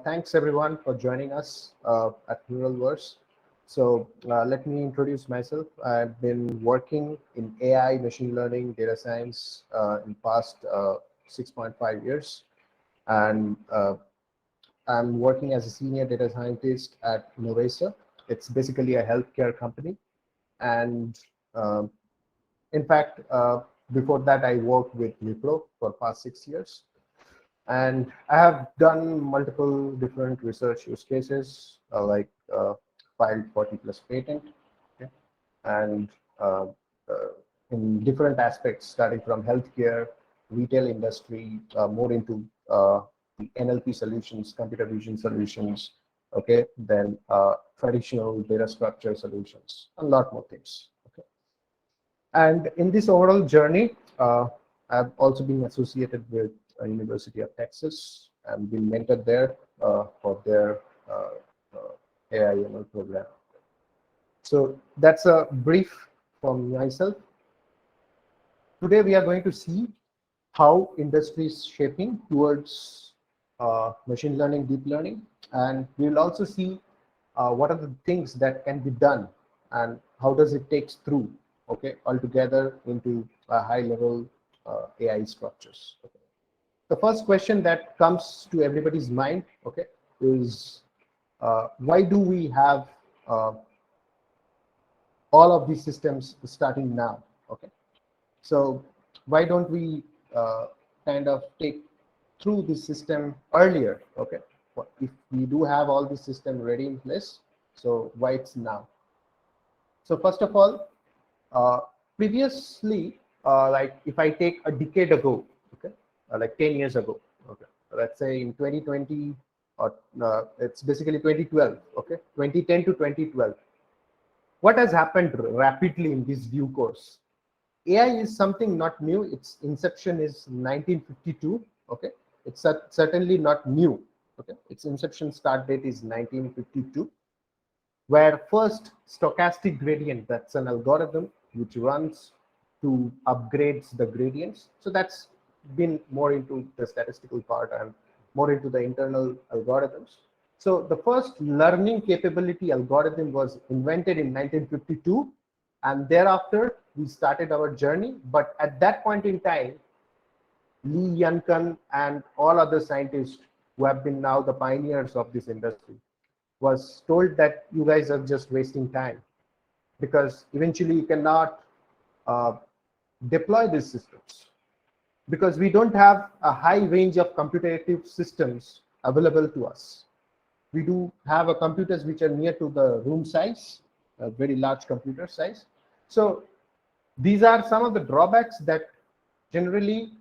Thanks everyone for joining us at Neuralverse. Let me introduce myself. I've been working in AI, machine learning, data science in past 6.5 years, and I'm working as a senior data scientist at Neuralverse. It's basically a healthcare company, and um in fact, before that, I worked with Wipro for past 6 years. And I have done multiple different research use cases, filed 40 plus patent, okay, and uh, uh, in different aspects, starting from healthcare, retail industry, more into the NLP solutions, computer vision solutions, okay, then traditional data structure solutions, a lot more things. Okay. And in this overall journey, I've also been associated with University of Texas and been mentored there for their uh, AI/ML program. So that's a brief from myself. Today we are going to see how industry is shaping towards machine learning, deep learning, and we will also see what are the things that can be done and how does it takes through, okay, altogether into a high level AI structures. Okay. The first question that comes to everybody's mind, okay, is why do we have uh, all of these systems starting now? Okay, so why don't we kind of take through this system earlier? Okay, well, if we do have all the system ready in place, so why it's now? So first of all, uh, previously, like if I take a decade ago, okay, like 10 years ago, okay, let's say in 2020, or it's basically 2012, okay, 2010 to 2012. What has happened rapidly in this due course? AI is something not new. Its inception is 1952. Okay, it's certainly not new. Okay, its inception start date is 1952, where first stochastic gradient, that's an algorithm which runs to upgrades the gradients. So that's been more into the statistical part and more into the internal algorithms. So the first learning capability algorithm was invented in 1952, and thereafter we started our journey. But at that point in time, Lee Yankan and all other scientists who have been now the pioneers of this industry was told that you guys are just wasting time, because eventually you cannot uh, deploy these systems, because we don't have a high range of computative systems available to us. We do have a computers which are near to the room size, a very large computer size. So these are some of the drawbacks that generally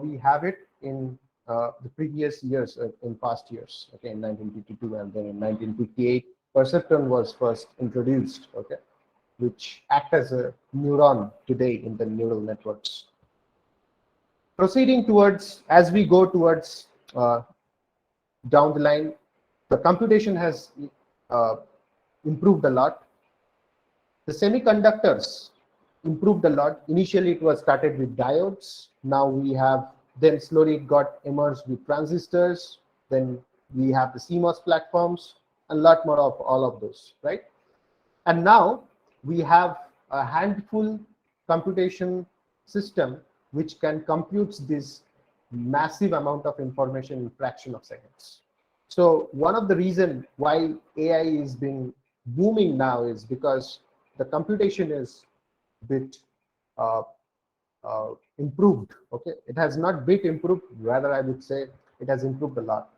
we have it in the previous years, in past years. Okay, in 1952 and then in 1958, perceptron was first introduced. Okay, which act as a neuron today in the neural networks. Proceeding towards, as we go towards down the line, the computation has uh, improved a lot. The semiconductors improved a lot. Initially, it was started with diodes. Now we have, then slowly it got immersed with transistors. Then we have the CMOS platforms, a lot more of all of those, right? And now we have a handful computation system which can compute this massive amount of information in fraction of seconds. So one of the reasons why AI is being booming now is because the computation is bit uh, improved. Okay, it has not bit improved, rather I would say it has improved a lot.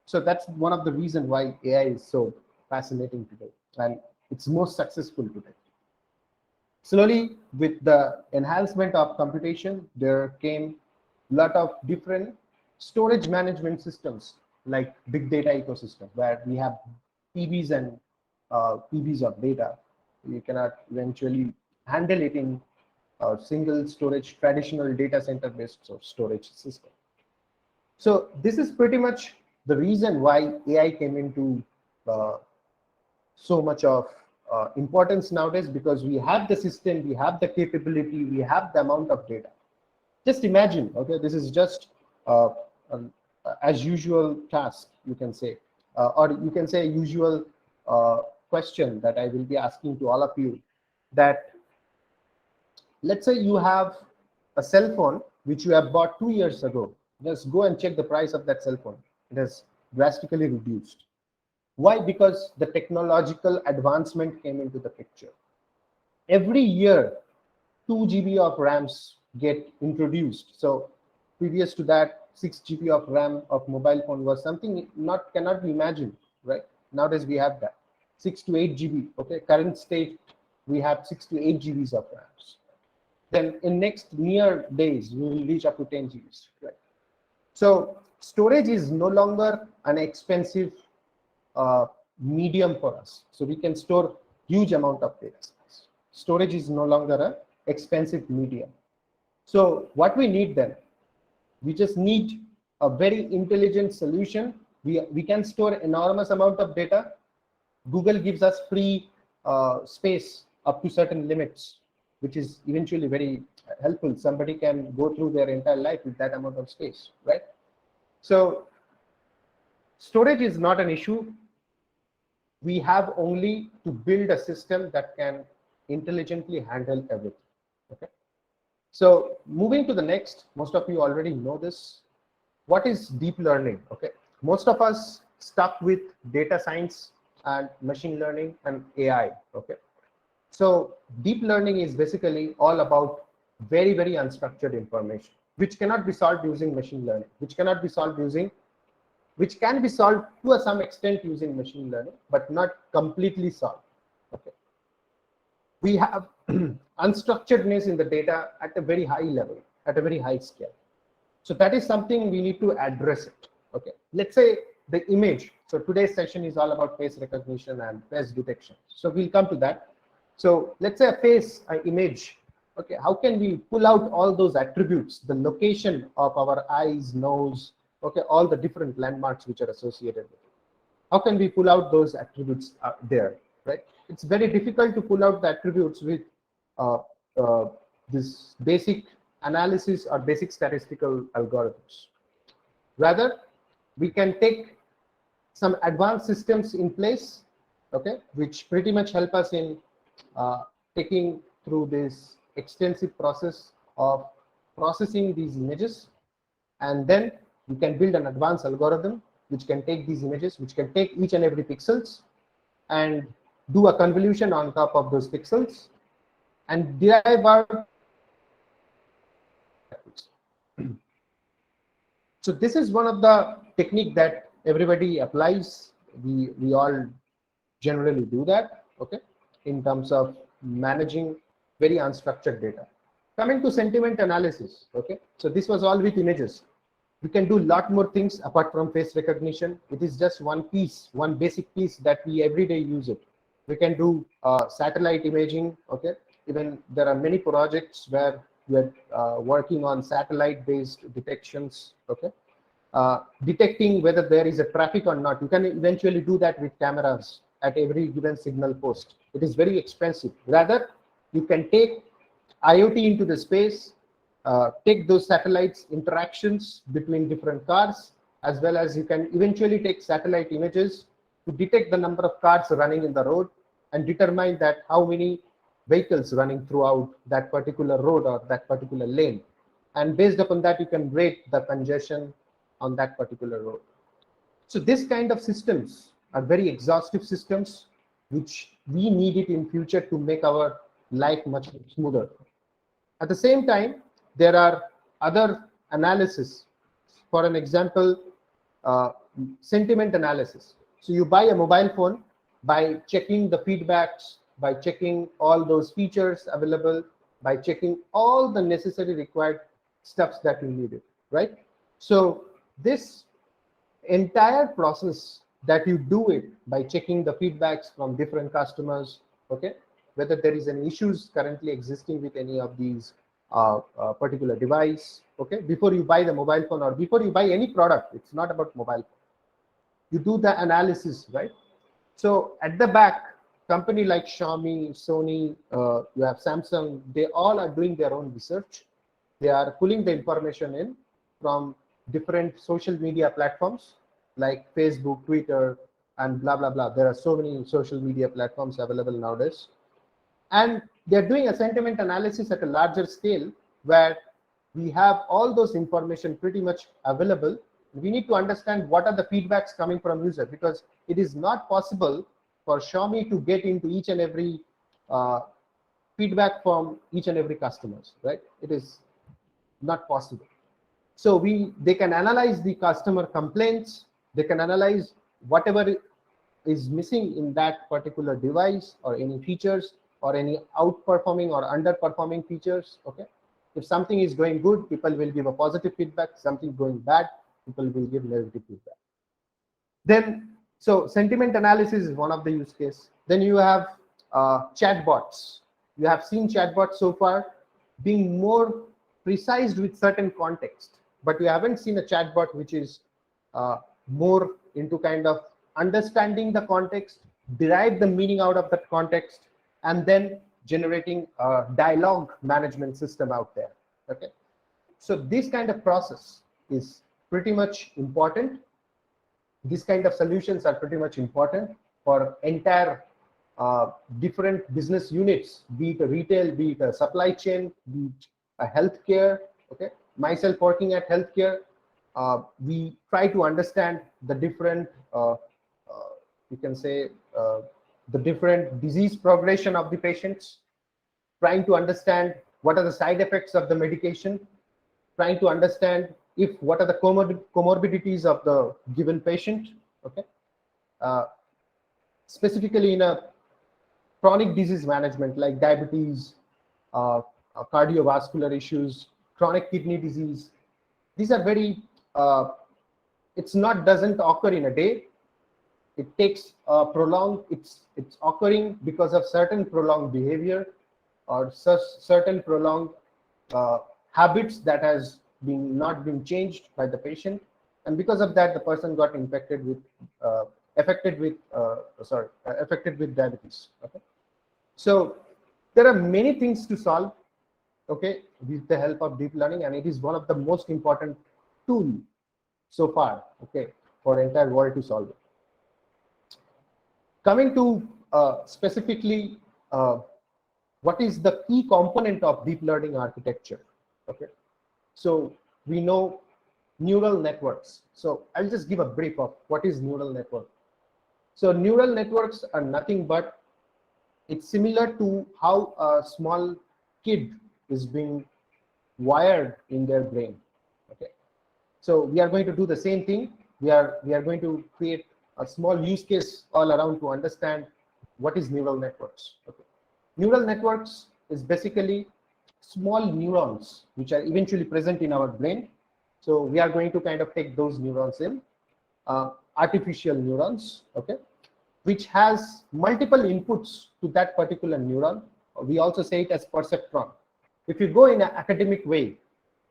So that's one of the reasons why AI is so fascinating today, and it's most successful today. Slowly, with the enhancement of computation, there came a lot of different storage management systems like big data ecosystem, where we have PBs and PBs of data. You cannot eventually handle it in a single storage, traditional data center based storage system. So this is pretty much the reason why AI came into uh, so much of importance nowadays, because we have the system, we have the capability, we have the amount of data. Just imagine, okay, this is just uh, a, as usual task, you can say, or you can say usual question that I will be asking to all of you, that let's say you have a cell phone which you have bought 2 years ago. Just go and check the price of that cell phone. It has drastically reduced. Why? Because the technological advancement came into the picture. Every year, 2 GB of RAMs get introduced. So previous to that, 6 GB of RAM of mobile phone was something not cannot be imagined, right? Nowadays we have that 6 to 8 GB. Okay, current state we have 6 to 8 GBs of RAMs. Then in next near days we will reach up to 10 GBs, right? So storage is no longer an expensive medium for us. So we can store huge amount of data. Storage is no longer an expensive medium. So what we need then, we just need a very intelligent solution. We can store enormous amount of data. Google gives us free space up to certain limits, which is eventually very helpful. Somebody can go through their entire life with that amount of space, right? So storage is not an issue. We have only to build a system that can intelligently handle everything. Okay. So moving to the next, most of you already know this. What is deep learning? Okay. Most of us stuck with data science and machine learning and AI. Okay. So deep learning is basically all about very, very unstructured information, which cannot be solved using machine learning, which can be solved to some extent using machine learning, but not completely solved. Okay. We have unstructuredness in the data at a very high level, at a very high scale. So that is something we need to address it. Okay. Let's say the image. So today's session is all about face recognition and face detection. So we'll come to that. So let's say a face, an image. Okay. How can we pull out all those attributes, the location of our eyes, nose, okay, all the different landmarks which are associated with it? How can we pull out those attributes there, right? It's very difficult to pull out the attributes with this basic analysis or basic statistical algorithms. Rather, we can take some advanced systems in place, okay, which pretty much help us in taking through this extensive process of processing these images, and then we can build an advanced algorithm which can take these images, which can take each and every pixels and do a convolution on top of those pixels and derive out. So this is one of the technique that everybody applies. We all generally do that, okay, in terms of managing very unstructured data. Coming to sentiment analysis, okay, so this was all with images. We can do a lot more things apart from face recognition. It is just one piece, one basic piece that we everyday use it. We can do satellite imaging, okay. Even there are many projects where we are working on satellite-based detections, okay. Detecting whether there is a traffic or not. You can eventually do that with cameras at every given signal post. It is very expensive. Rather, you can take IoT into the space, take those satellites interactions between different cars, as well as you can eventually take satellite images to detect the number of cars running in the road and determine that how many vehicles running throughout that particular road or that particular lane. And based upon that, you can rate the congestion on that particular road. So this kind of systems are very exhaustive systems, which we need it in future to make our life much smoother. At the same time, there are other analysis. For an example, sentiment analysis. So you buy a mobile phone by checking the feedbacks, by checking all those features available, by checking all the necessary required steps that you needed, right? So this entire process that you do it by checking the feedbacks from different customers, okay, whether there is any issues currently existing with any of these particular device, okay, before you buy the mobile phone or before you buy any product. It's not about mobile phone. You do the analysis, right? So at the back, company like Xiaomi, Sony, you have Samsung, they all are doing their own research. They are pulling the information in from different social media platforms like Facebook, Twitter, and blah, blah, blah. There are so many social media platforms available nowadays. And they're doing a sentiment analysis at a larger scale where we have all those information pretty much available. We need to understand what are the feedbacks coming from user, because it is not possible for Xiaomi to get into each and every feedback from each and every customers, right? It is not possible. So they can analyze the customer complaints, they can analyze whatever is missing in that particular device, or any features, or any outperforming or underperforming features. Okay, if something is going good, people will give a positive feedback. Something going bad, people will give negative feedback. Then, so sentiment analysis is one of the use case. Then you have chatbots. You have seen chatbots so far being more precise with certain context, but you haven't seen a chatbot which is more into kind of understanding the context, derive the meaning out of that context, and then generating a dialogue management system out there. Okay, so this kind of process is pretty much important. These kind of solutions are pretty much important for entire different business units, be it a retail, be it a supply chain, be it a healthcare. Okay, myself working at healthcare, we try to understand the different, you can say, the different disease progression of the patients, trying to understand what are the side effects of the medication, trying to understand what are the comorbidities of the given patient. Okay, specifically in a chronic disease management like diabetes, cardiovascular issues, chronic kidney disease. These are very, doesn't occur in a day. It takes prolonged, it's occurring because of certain prolonged behavior, or certain prolonged habits that has not been changed by the patient, and because of that the person got affected with diabetes. Okay, so there are many things to solve, okay, with the help of deep learning, and it is one of the most important tool so far, okay, for entire world to solve it. Coming to specifically what is the key component of deep learning architecture. Okay, so we know neural networks. So I'll just give a brief of what is neural network. So neural networks are nothing but, it's similar to how a small kid is being wired in their brain. Okay, so we are going to do the same thing. We are going to create a small use case all around to understand what is neural networks. Okay, neural networks is basically small neurons which are eventually present in our brain. So we are going to kind of take those neurons in, artificial neurons, okay, which has multiple inputs to that particular neuron. We also say it as perceptron. If you go in an academic way,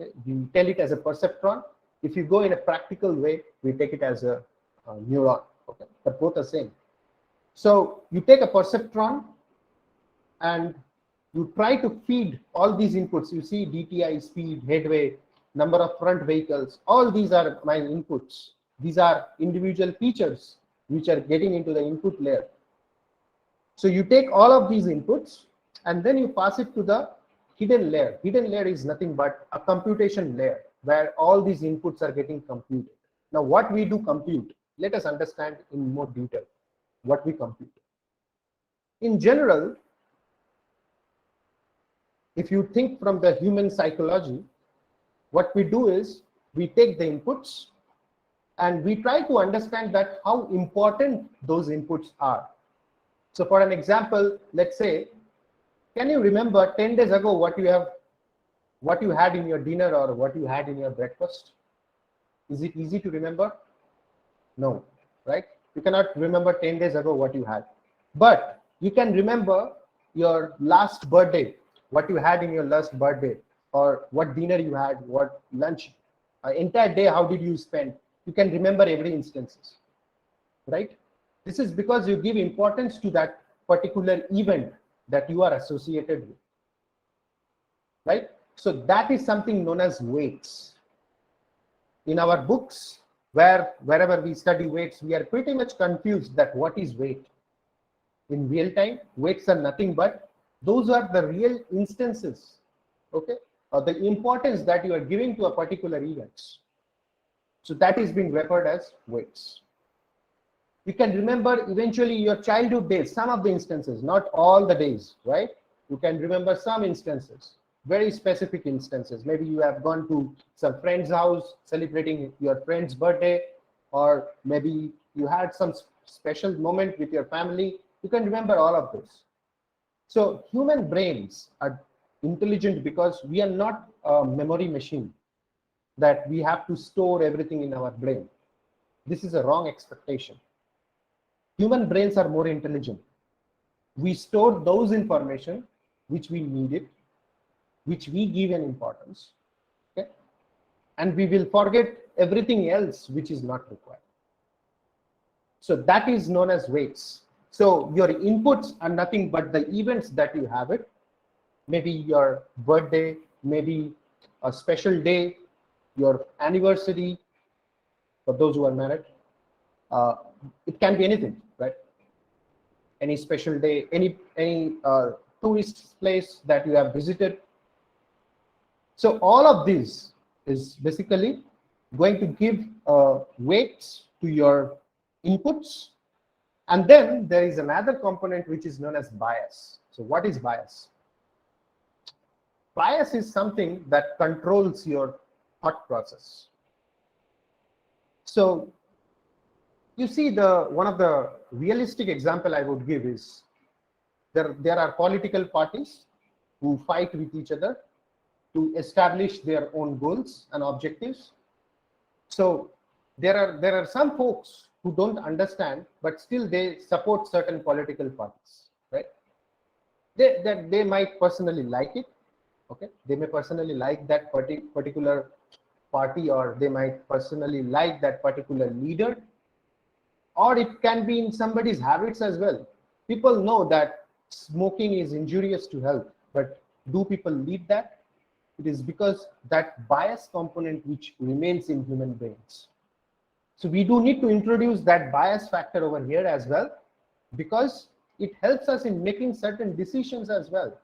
okay, we tell it as a perceptron. If you go in a practical way, we take it as a neuron. Okay, but both are same. So you take a perceptron and you try to feed all these inputs. You see DTI, speed, headway, number of front vehicles. All these are my inputs. These are individual features which are getting into the input layer. So you take all of these inputs and then you pass it to the hidden layer. Hidden layer is nothing but a computation layer where all these inputs are getting computed. Now what we do compute, let us understand in more detail what we compute. In general, if you think from the human psychology, what we do is we take the inputs and we try to understand that how important those inputs are. So for an example, let's say, can you remember 10 days ago what you had in your dinner or what you had in your breakfast? Is it easy to remember? No, right? You cannot remember 10 days ago what you had. But you can remember your last birthday, what you had in your last birthday, or what dinner you had, what lunch, entire day, how did you spend? You can remember every instances, right? This is because you give importance to that particular event that you are associated with, right? So that is something known as weights. in our books, wherever we study weights, we are pretty much confused that what is weight. In real time, weights are nothing but those are the real instances, okay, or the importance that you are giving to a particular event. So that is being referred as weights. You can remember eventually your childhood days, some of the instances, not all the days, right? You can remember some instances, very specific instances. Maybe you have gone to some friend's house celebrating your friend's birthday, or maybe you had some special moment with your family. You can remember all of this. So human brains are intelligent because we are not a memory machine that we have to store everything in our brain. This is a wrong expectation. Human brains are more intelligent. We store those information which we needed, which we give an importance, okay? And we will forget everything else which is not required. So that is known as weights. So your inputs are nothing but the events that you have it. Maybe your birthday, maybe a special day, your anniversary, for those who are married. It can be anything, right? Any special day, any tourist place that you have visited. So all of this is basically going to give weights to your inputs. And then there is another component which is known as bias. So what is bias? Bias is something that controls your thought process. So you see, one of the realistic example I would give is there are political parties who fight with each other to establish their own goals and objectives. So there are some folks who don't understand, but still they support certain political parties, right? They might personally like it, okay? They may personally like that particular party, or they might personally like that particular leader, or it can be in somebody's habits as well. People know that smoking is injurious to health, but do people leave that? It is because that bias component which remains in human brains. So we do need to introduce that bias factor over here as well, because it helps us in making certain decisions as well.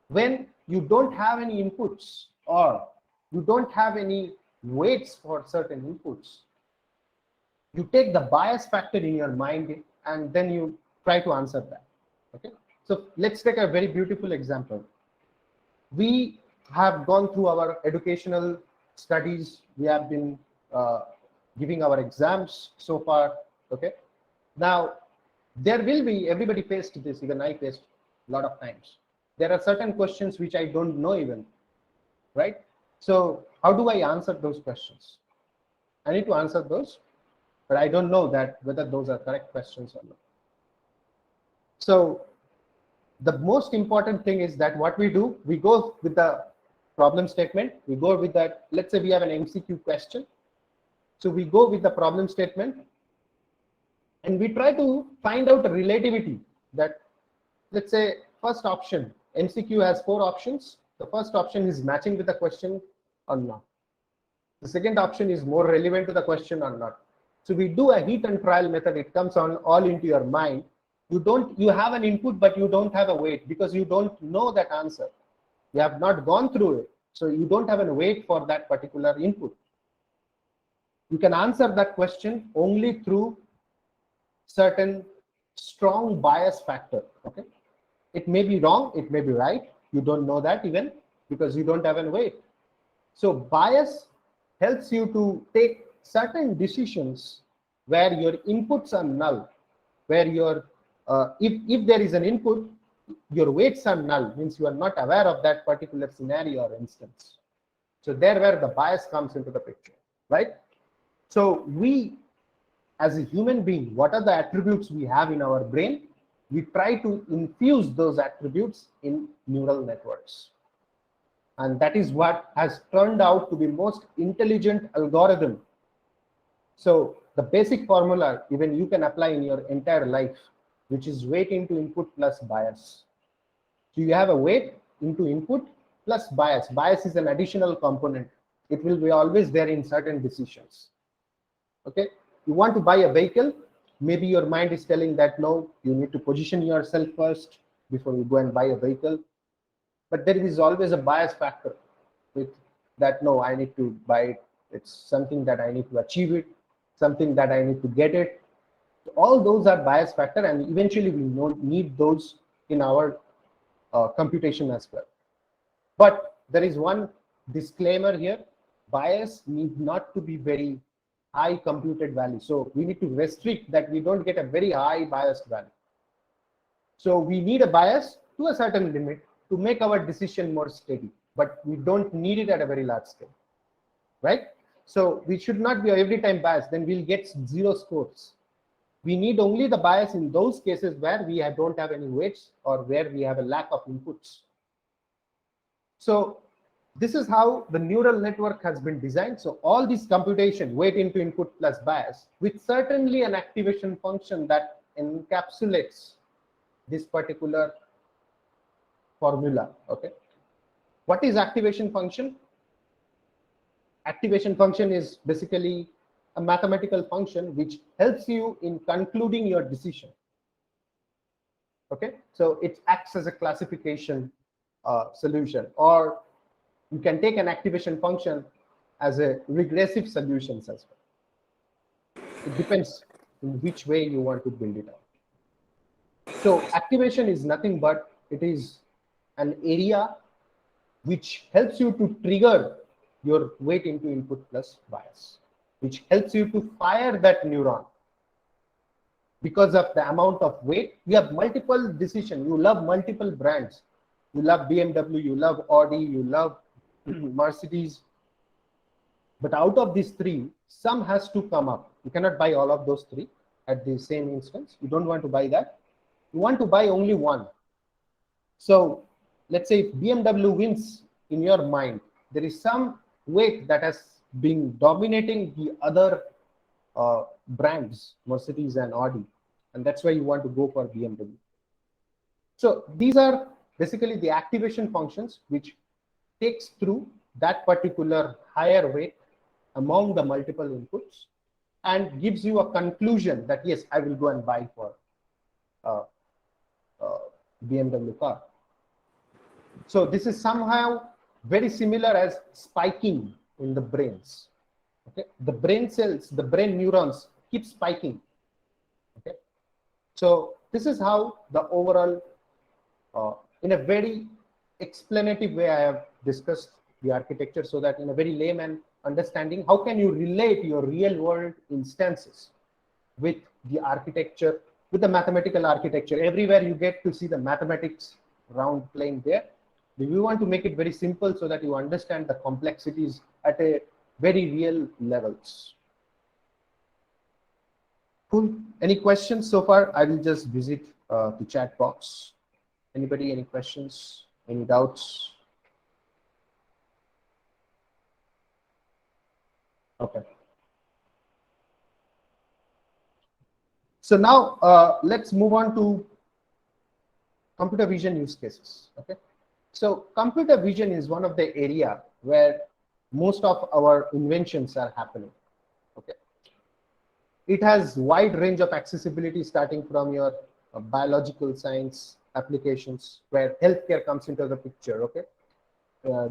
When you don't have any inputs, or you don't have any weights for certain inputs, you take the bias factor in your mind and then you try to answer that, okay? So let's take a very beautiful example. We have gone through our educational studies. We have been giving our exams so far, okay? Now, there will be, everybody faced this, even I faced a lot of times. There are certain questions which I don't know even, right? So how do I answer those questions? I need to answer those, but I don't know that whether those are correct questions or not. So the most important thing is that what we do, we go with the problem statement. We go with that. Let's say we have an MCQ question. So we go with the problem statement and we try to find out a relativity that, let's say, first option, MCQ has 4 options. The first option is matching with the question or not. The second option is more relevant to the question or not. So we do a hit and trial method. It comes on all into your mind. You have an input, but you don't have a weight because you don't know that answer. You have not gone through it. So you don't have a weight for that particular input. You can answer that question only through certain strong bias factor, okay? It may be wrong, it may be right. You don't know that even because you don't have a weight. So bias helps you to take certain decisions where your inputs are null, where your if there is an input, your weights are null, means you are not aware of that particular scenario or instance. So there where the bias comes into the picture, right? So we, as a human being, what are the attributes we have in our brain? We try to infuse those attributes in neural networks. And that is what has turned out to be most intelligent algorithm. So the basic formula, even you can apply in your entire life, which is weight into input plus bias. So you have a weight into input plus bias. Bias is an additional component it will be always there in certain decisions. Okay, you want to buy a vehicle, maybe your mind is telling that no, you need to position yourself first before you go and buy a vehicle. But there is always a bias factor with that. No, I need to buy it. It's something that I need to achieve it, something that I need to get it. All those are bias factor, and eventually we need those in our computation as well. But there is one disclaimer here: bias need not to be very high computed value. So we need to restrict that we don't get a very high biased value. So we need a bias to a certain limit to make our decision more steady, but we don't need it at a very large scale, right? So we should not be every time biased, then we'll get 0 scores. We need only the bias in those cases where we don't have any weights or where we have a lack of inputs. So this is how the neural network has been designed. So all this computation, weight into input plus bias, with certainly an activation function that encapsulates this particular formula. Okay, what is activation function? Activation function is basically a mathematical function which helps you in concluding your decision. Okay, so it acts as a classification solution, or you can take an activation function as a regressive solutions as well. It depends in which way you want to build it out. So activation is nothing but it is an area which helps you to trigger your weight into input plus bias, which helps you to fire that neuron. Because of the amount of weight, you have multiple decisions. You love multiple brands. You love BMW, you love Audi, you love Mercedes. But out of these 3, some has to come up. You cannot buy all of those 3 at the same instance. You don't want to buy that. You want to buy only one. So let's say if BMW wins in your mind, there is some weight that has been dominating the other brands, Mercedes and Audi, and that's why you want to go for BMW. So these are basically the activation functions which takes through that particular higher weight among the multiple inputs and gives you a conclusion that yes, I will go and buy for BMW car. So this is somehow very similar as spiking in the brains. Okay, the brain cells, the brain neurons keep spiking. Okay, so this is how the overall, in a very explanative way, I have discussed the architecture, so that in a very layman understanding, how can you relate your real world instances with the architecture, with the mathematical architecture. Everywhere you get to see the mathematics round playing there. We want to make it very simple so that you understand the complexities at a very real levels. Cool. Any questions so far? I will just visit the chat box. Anybody, any questions, any doubts? Okay. So now let's move on to computer vision use cases. Okay. So computer vision is one of the area where most of our inventions are happening. Okay. It has wide range of accessibility, starting from your biological science applications where healthcare comes into the picture. Okay.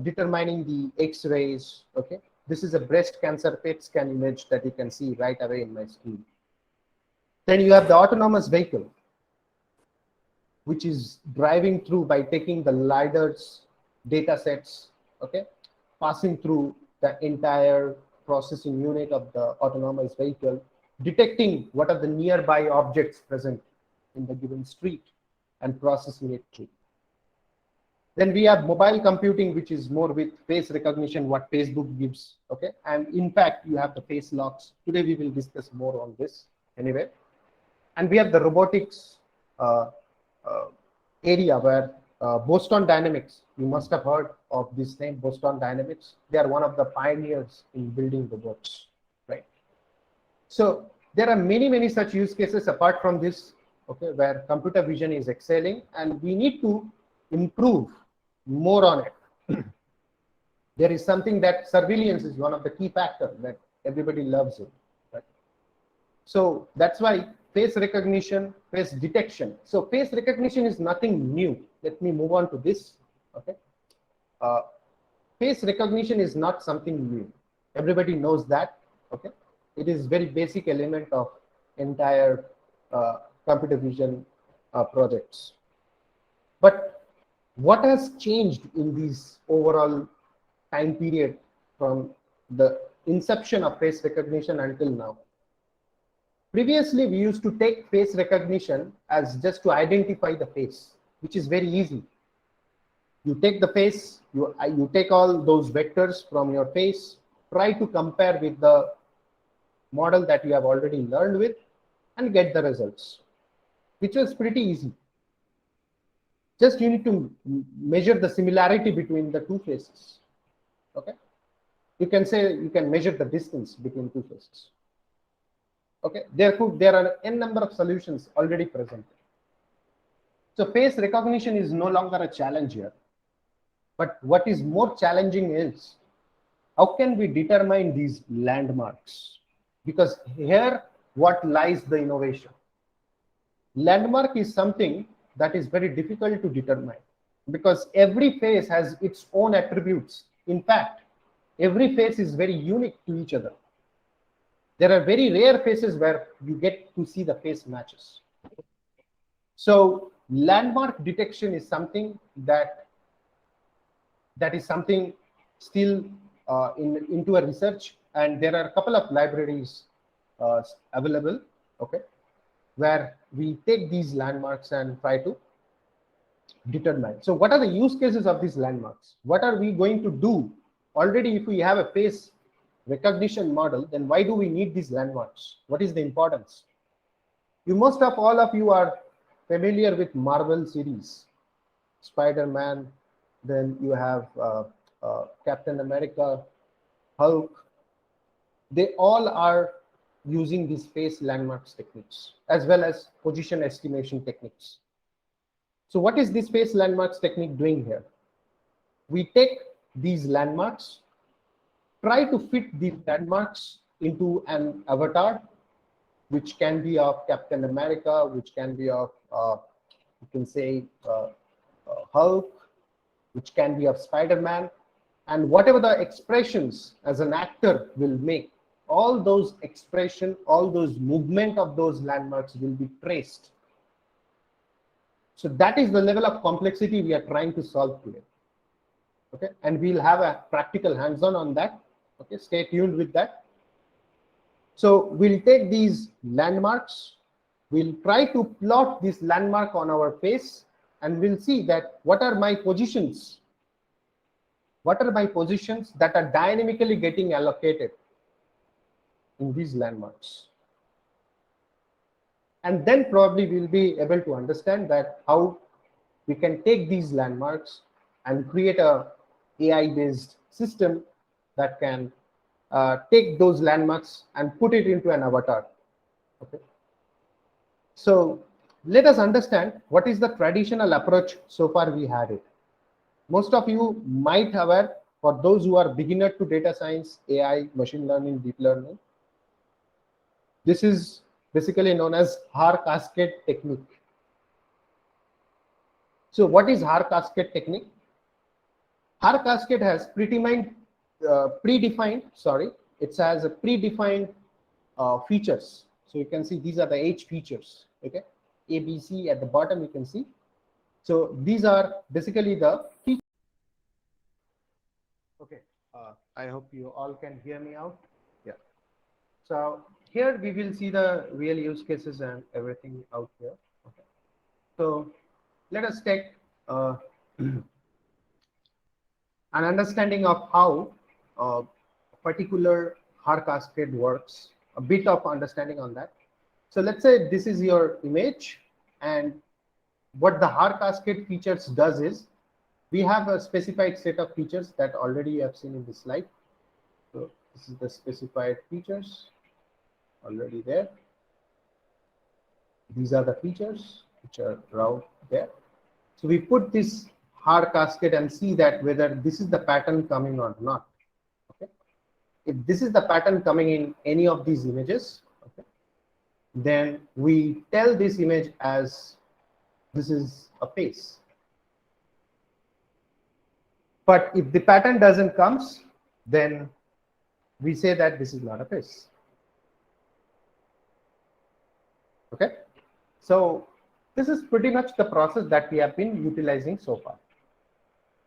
Determining the X-rays. Okay. This is a breast cancer PET scan image that you can see right away in my screen. Then you have the autonomous vehicle, which is driving through by taking the LiDAR's data sets, okay, passing through the entire processing unit of the autonomous vehicle, detecting what are the nearby objects present in the given street and processing it through. Then we have mobile computing, which is more with face recognition, what Facebook gives, okay? And in fact, you have the face locks. Today we will discuss more on this anyway. And we have the robotics area where Boston Dynamics, you must have heard of this name, Boston Dynamics. They are one of the pioneers in building robots, right? So there are many such use cases apart from this, okay, where computer vision is excelling, and we need to improve more on it. There is something that surveillance is one of the key factors that everybody loves it, right? So that's why face recognition, face detection. So face recognition is nothing new. Let me move on to this. Okay. Uh, Face recognition is not something new. Everybody knows that. Okay. It is very basic element of entire computer vision projects. But what has changed in this overall time period from the inception of face recognition until now? Previously, we used to take face recognition as just to identify the face, which is very easy. You take the face, you take all those vectors from your face, try to compare with the model that you have already learned with, and get the results, which was pretty easy. Just you need to measure the similarity between the two faces. Okay, you can say you can measure the distance between two faces. Okay, there are n number of solutions already present. So face recognition is no longer a challenge here. But what is more challenging is how can we determine these landmarks? Because here, what lies the innovation? Landmark is something that is very difficult to determine because every face has its own attributes. In fact, every face is very unique to each other. There are very rare faces where you get to see the face matches. So landmark detection is something that is something still into a research, and there are a couple of libraries available, okay, where we take these landmarks and try to determine. So what are the use cases of these landmarks? What are we going to do? Already, if we have a face recognition model, then why do we need these landmarks? What is the importance? Most of all of you are familiar with Marvel series, Spider-Man, then you have Captain America, Hulk. They all are using these face landmarks techniques as well as position estimation techniques. So what is this face landmarks technique doing here? We take these landmarks, try to fit these landmarks into an avatar, which can be of Captain America, which can be of, you can say, Hulk, which can be of Spider-Man, and whatever the expressions as an actor will make, all those expression, all those movement of those landmarks will be traced. So that is the level of complexity we are trying to solve today. Okay, and we'll have a practical hands-on on that. Okay, stay tuned with that. So we'll take these landmarks, we'll try to plot this landmark on our face, and we'll see that what are my positions that are dynamically getting allocated in these landmarks. And then probably we'll be able to understand that how we can take these landmarks and create a AI-based system that can take those landmarks and put it into an avatar. Okay. So let us understand what is the traditional approach so far we had it. Most of you might have aware, for those who are beginner to data science, AI, machine learning, deep learning, this is basically known as Haar cascade technique. So what is Haar cascade technique? Haar cascade has predefined features. So you can see these are the H features. Okay, A, B, C at the bottom you can see. So these are basically the features. Okay, I hope you all can hear me out. Yeah. So here we will see the real use cases and everything out here. Okay. So let us take an understanding of how a particular Haar cascade works, a bit of understanding on that. So let's say this is your image, and what the Haar cascade features does is we have a specified set of features that already you have seen in this slide. So this is the specified features already there. These are the features which are around there. So we put this hard cascade and see that whether this is the pattern coming or not. Okay. If this is the pattern coming in any of these images, okay, then we tell this image as this is a face. But if the pattern doesn't comes, then we say that this is not a face. Okay. So this is pretty much the process that we have been utilizing so far.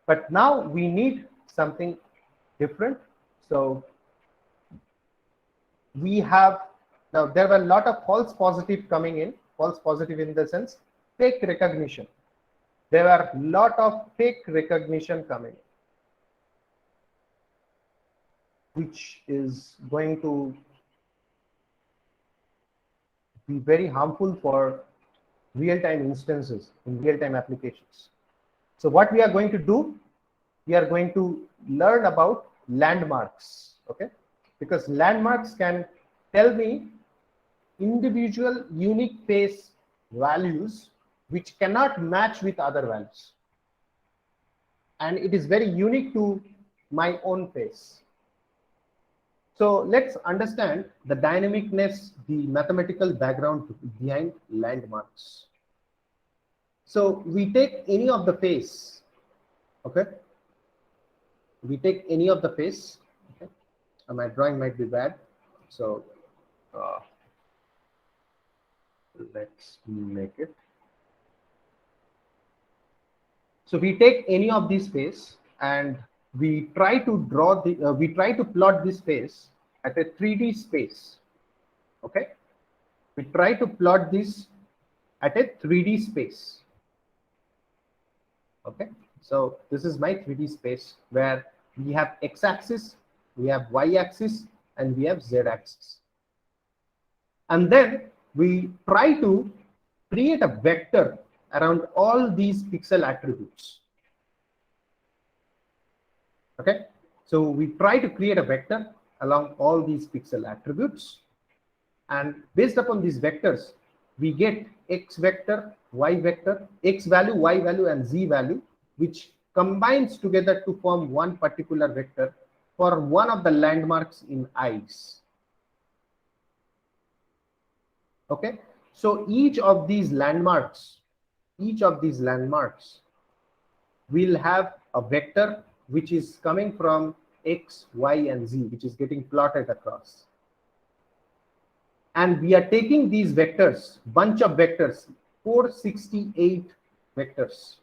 But now we need something different. So we have, now there were a lot of false positive coming in, false positive in the sense fake recognition. There are a lot of fake recognition coming, which is going to be very harmful for real-time instances in real-time applications. So what we are going to do, we are going to learn about landmarks, okay? Because landmarks can tell me individual unique face values which cannot match with other values. And it is very unique to my own face. So let's understand the dynamicness, the mathematical background behind landmarks. So we take any of the face, okay? We take any of the face, okay? My drawing might be bad, so let's make it. So we take any of these face and we try to draw the, we try to plot this face at a 3D space, okay? We try to plot this at a 3D space, okay? So this is my 3D space where we have x-axis, we have y-axis, and we have z-axis. And then we try to create a vector around all these pixel attributes. Okay, so we try to create a vector along all these pixel attributes, and based upon these vectors, we get x vector, y vector, x value, y value, and z value, which combines together to form one particular vector for one of the landmarks in eyes. Okay, so each of these landmarks will have a vector which is coming from x, y, and z, which is getting plotted across. And we are taking these vectors, bunch of vectors, 468 vectors.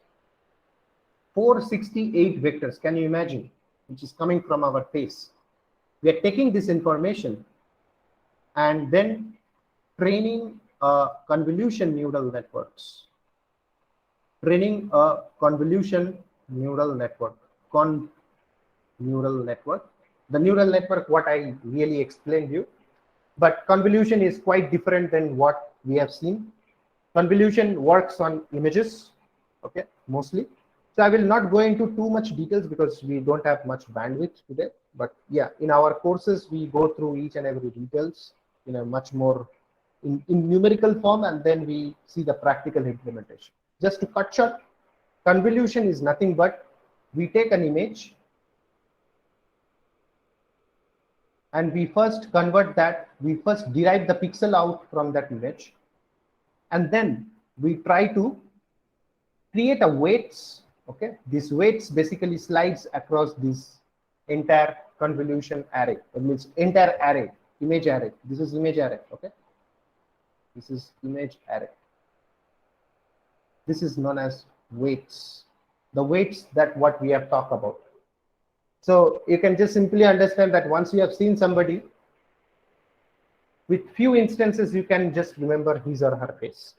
468 vectors, can you imagine, which is coming from our face. We are taking this information and then training convolution neural networks. Training a convolution neural network, neural network. The neural network, what I really explained you, but convolution is quite different than what we have seen. Convolution works on images, okay, mostly. So I will not go into too much details because we don't have much bandwidth today. But yeah, in our courses, we go through each and every details in a much more in numerical form, and then we see the practical implementation. Just to cut short, convolution is nothing but we take an image and we first convert that, we first derive the pixel out from that image, and then we try to create a weights. Okay, this weights basically slides across this entire convolution array. It means entire array, image array. This is image array. Okay, this is image array. This is known as weights. The weights that what we have talked about. So you can just simply understand that once you have seen somebody, with few instances you can just remember his or her face.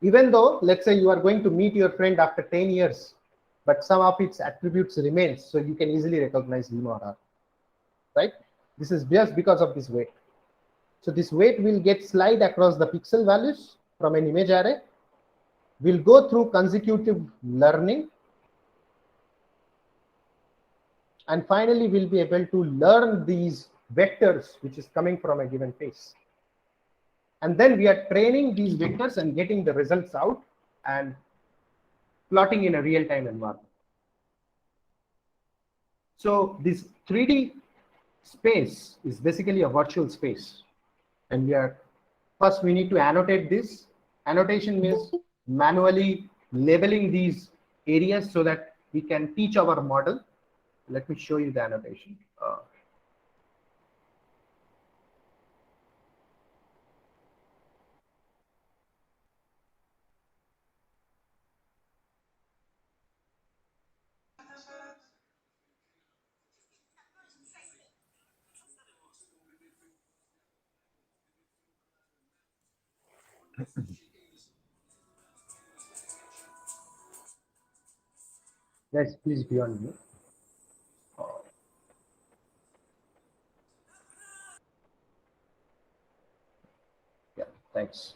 Even though, let's say you are going to meet your friend after 10 years, but some of its attributes remains, so you can easily recognize him or her, right? This is just because of this weight. So this weight will get slide across the pixel values from an image array. We'll go through consecutive learning, and finally we'll be able to learn these vectors which is coming from a given face. And then we are training these vectors and getting the results out, and plotting in a real-time environment. So this 3D space is basically a virtual space, and we need to annotate this. Annotation means manually labeling these areas so that we can teach our model. Let me show you the annotation. Guys, please be on mute. Yeah, thanks.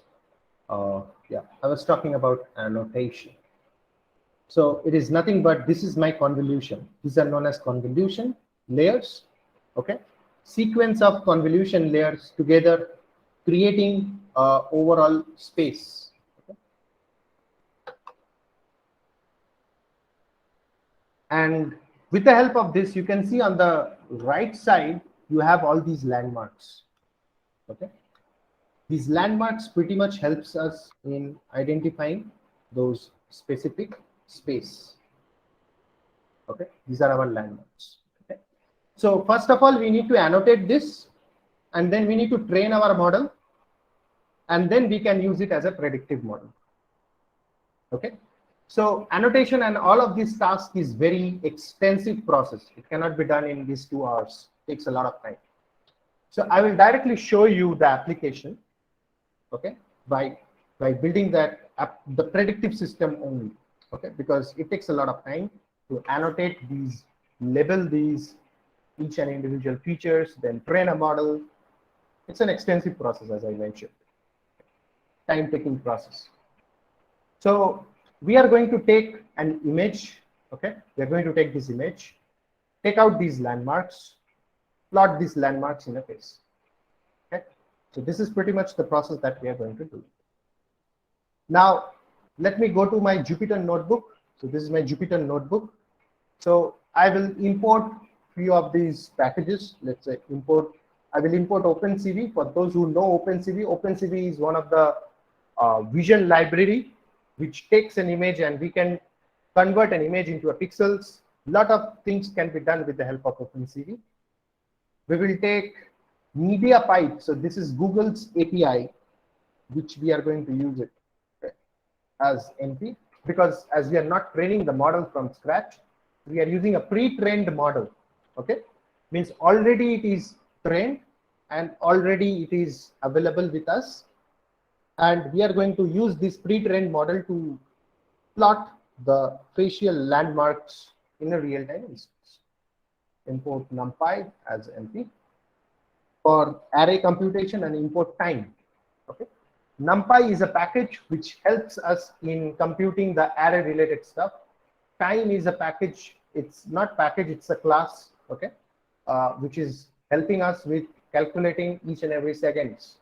Yeah, I was talking about annotation. So it is nothing but this is my convolution. These are known as convolution layers. Okay, sequence of convolution layers together, creating overall space. Okay? And with the help of this, you can see on the right side you have all these landmarks. Okay, these landmarks pretty much helps us in identifying those specific space. Okay, these are our landmarks. Okay, so first of all we need to annotate this, and then we need to train our model, and then we can use it as a predictive model. Okay, so annotation and all of this task is very extensive process. It cannot be done in these 2 hours. It takes a lot of time. So I will directly show you the application, okay, by building the predictive system only. Okay, because it takes a lot of time to annotate these, label these each and individual features, then train a model. It's an extensive process, as I mentioned, time-taking process. So we are going to take an image. Okay, we are going to take this image, take out these landmarks, plot these landmarks in a face. Okay, so this is pretty much the process that we are going to do. Now let me go to my Jupyter notebook. So this is my Jupyter notebook. So I will import few of these packages. Let's say I will import OpenCV. For those who know OpenCV, OpenCV is one of the vision library which takes an image and we can convert an image into a pixels. Lot of things can be done with the help of OpenCV. We will take MediaPipe. So this is Google's API, which we are going to use it as MP, because as we are not training the model from scratch, we are using a pre-trained model. Okay, means already it is trained and already it is available with us, and we are going to use this pre-trained model to plot the facial landmarks in a real-time instance. Import NumPy as MP for array computation and import time. Okay, NumPy is a package which helps us in computing the array related stuff. Time is a package. It's not package, it's a class. Okay, which is helping us with calculating each and every seconds.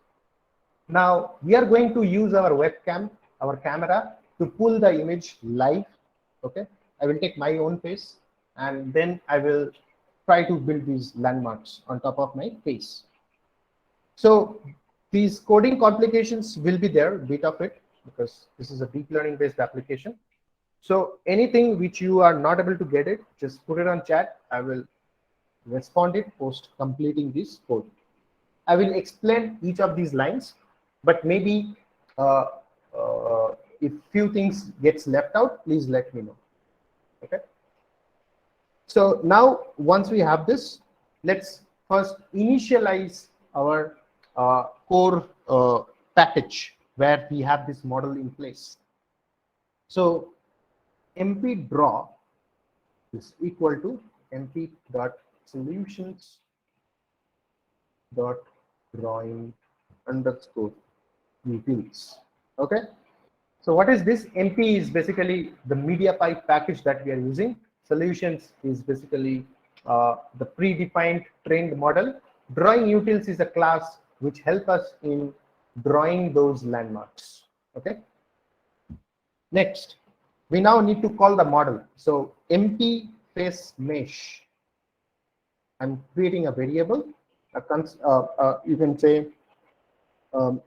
Now we are going to use our webcam, our camera, to pull the image live. Okay, I will take my own face and then I will try to build these landmarks on top of my face. So these coding complications will be there, bit of it, because this is a deep learning based application. So anything which you are not able to get it, just put it on chat. I will respond it post completing this code. I will explain each of these lines, but maybe if few things gets left out, please let me know. Okay. So now once we have this, let's first initialize our core package where we have this model in place. So mp draw is equal to mp.solutions dot drawing underscore utils. Okay, so what is this? MP is basically the MediaPipe package that we are using. Solutions is basically the predefined trained model. Drawing utils is a class which help us in drawing those landmarks. Okay, next We now need to call the model. So empty face mesh. I'm creating a variable. You can say um,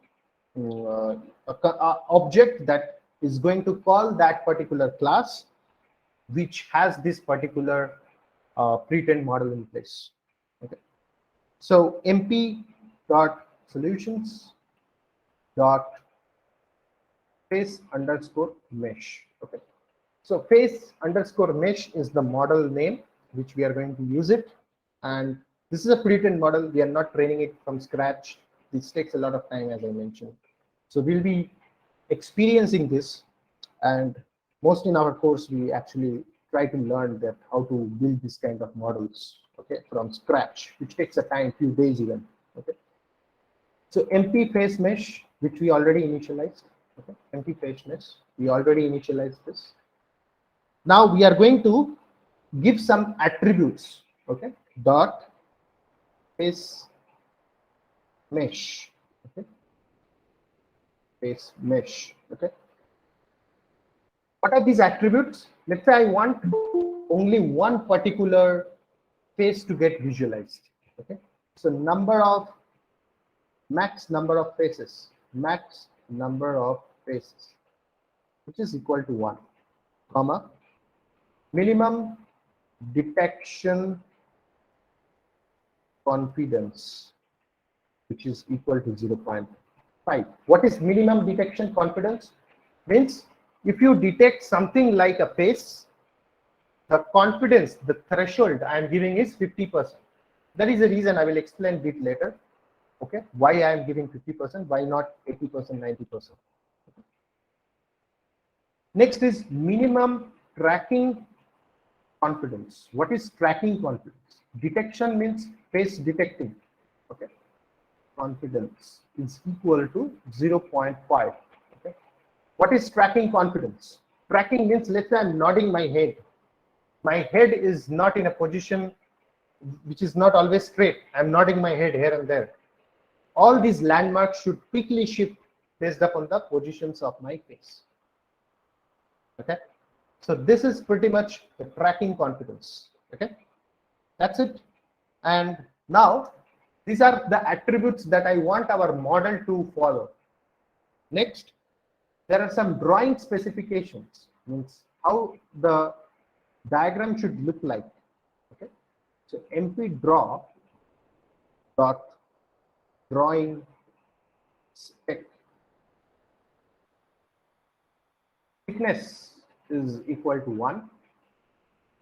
a object that is going to call that particular class, which has this particular pretend model in place. Okay. So mp dot solutions dot face underscore mesh. Okay. So face underscore mesh is the model name which we are going to use it. And this is a pretend model. We are not training it from scratch. This takes a lot of time, as I mentioned. So we'll be experiencing this, and most in our course, we actually try to learn that how to build this kind of models, okay, from scratch, which takes a time, few days even. Okay. So MP face mesh, which we already initialized. Okay. MP face mesh, we already initialized this. Now we are going to give some attributes. Okay. Dot face mesh. Okay. Face mesh. Okay. What are these attributes? Let's say I want only one particular face to get visualized. Okay. So max number of faces, which is equal to 1, comma, minimum detection confidence, which is equal to 0.5. What is minimum detection confidence? Means if you detect something like a face, the confidence, the threshold I am giving is 50%. That is the reason I will explain a bit later. Okay, why I am giving 50%, why not 80%, 90%. Next is minimum tracking confidence. What is tracking confidence? Detection means face detecting. Okay, confidence is equal to 0.5. Okay, what is tracking confidence? Tracking means, let's say I'm nodding my head. My head is not in a position which is not always straight. I'm nodding my head here and there. All these landmarks should quickly shift based upon the positions of my face. Okay, so this is pretty much the tracking confidence. Okay, that's it. And now these are the attributes that I want our model to follow. Next, there are some drawing specifications, means how the diagram should look like. Okay, so mp draw dot drawing spec, thickness is equal to 1.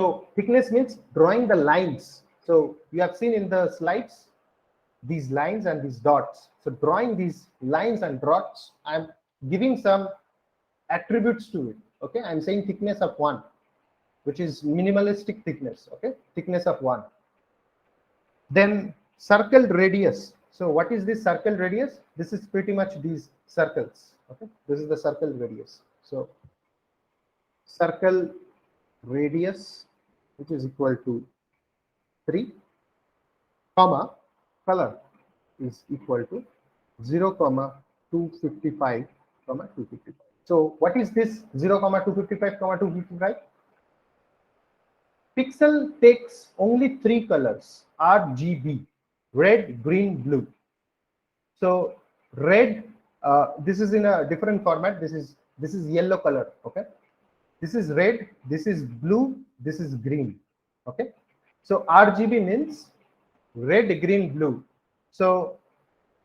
So thickness means drawing the lines. So you have seen in the slides these lines and these dots. So drawing these lines and dots, I'm giving some attributes to it. Okay, I'm saying thickness of 1, which is minimalistic thickness. Okay, thickness of 1. Then circle radius. So what is this circle radius? This is pretty much these circles. Okay, this is the circle radius. So circle radius, which is equal to 3, comma, color is equal to 0, 255, 255. So what is this 0, 255, 255? Pixel takes only 3 colors, RGB, red, green, blue. So red, this is in a different format. This is yellow color. Okay, this is red, this is blue, this is green. Okay, so RGB means red, green, blue. So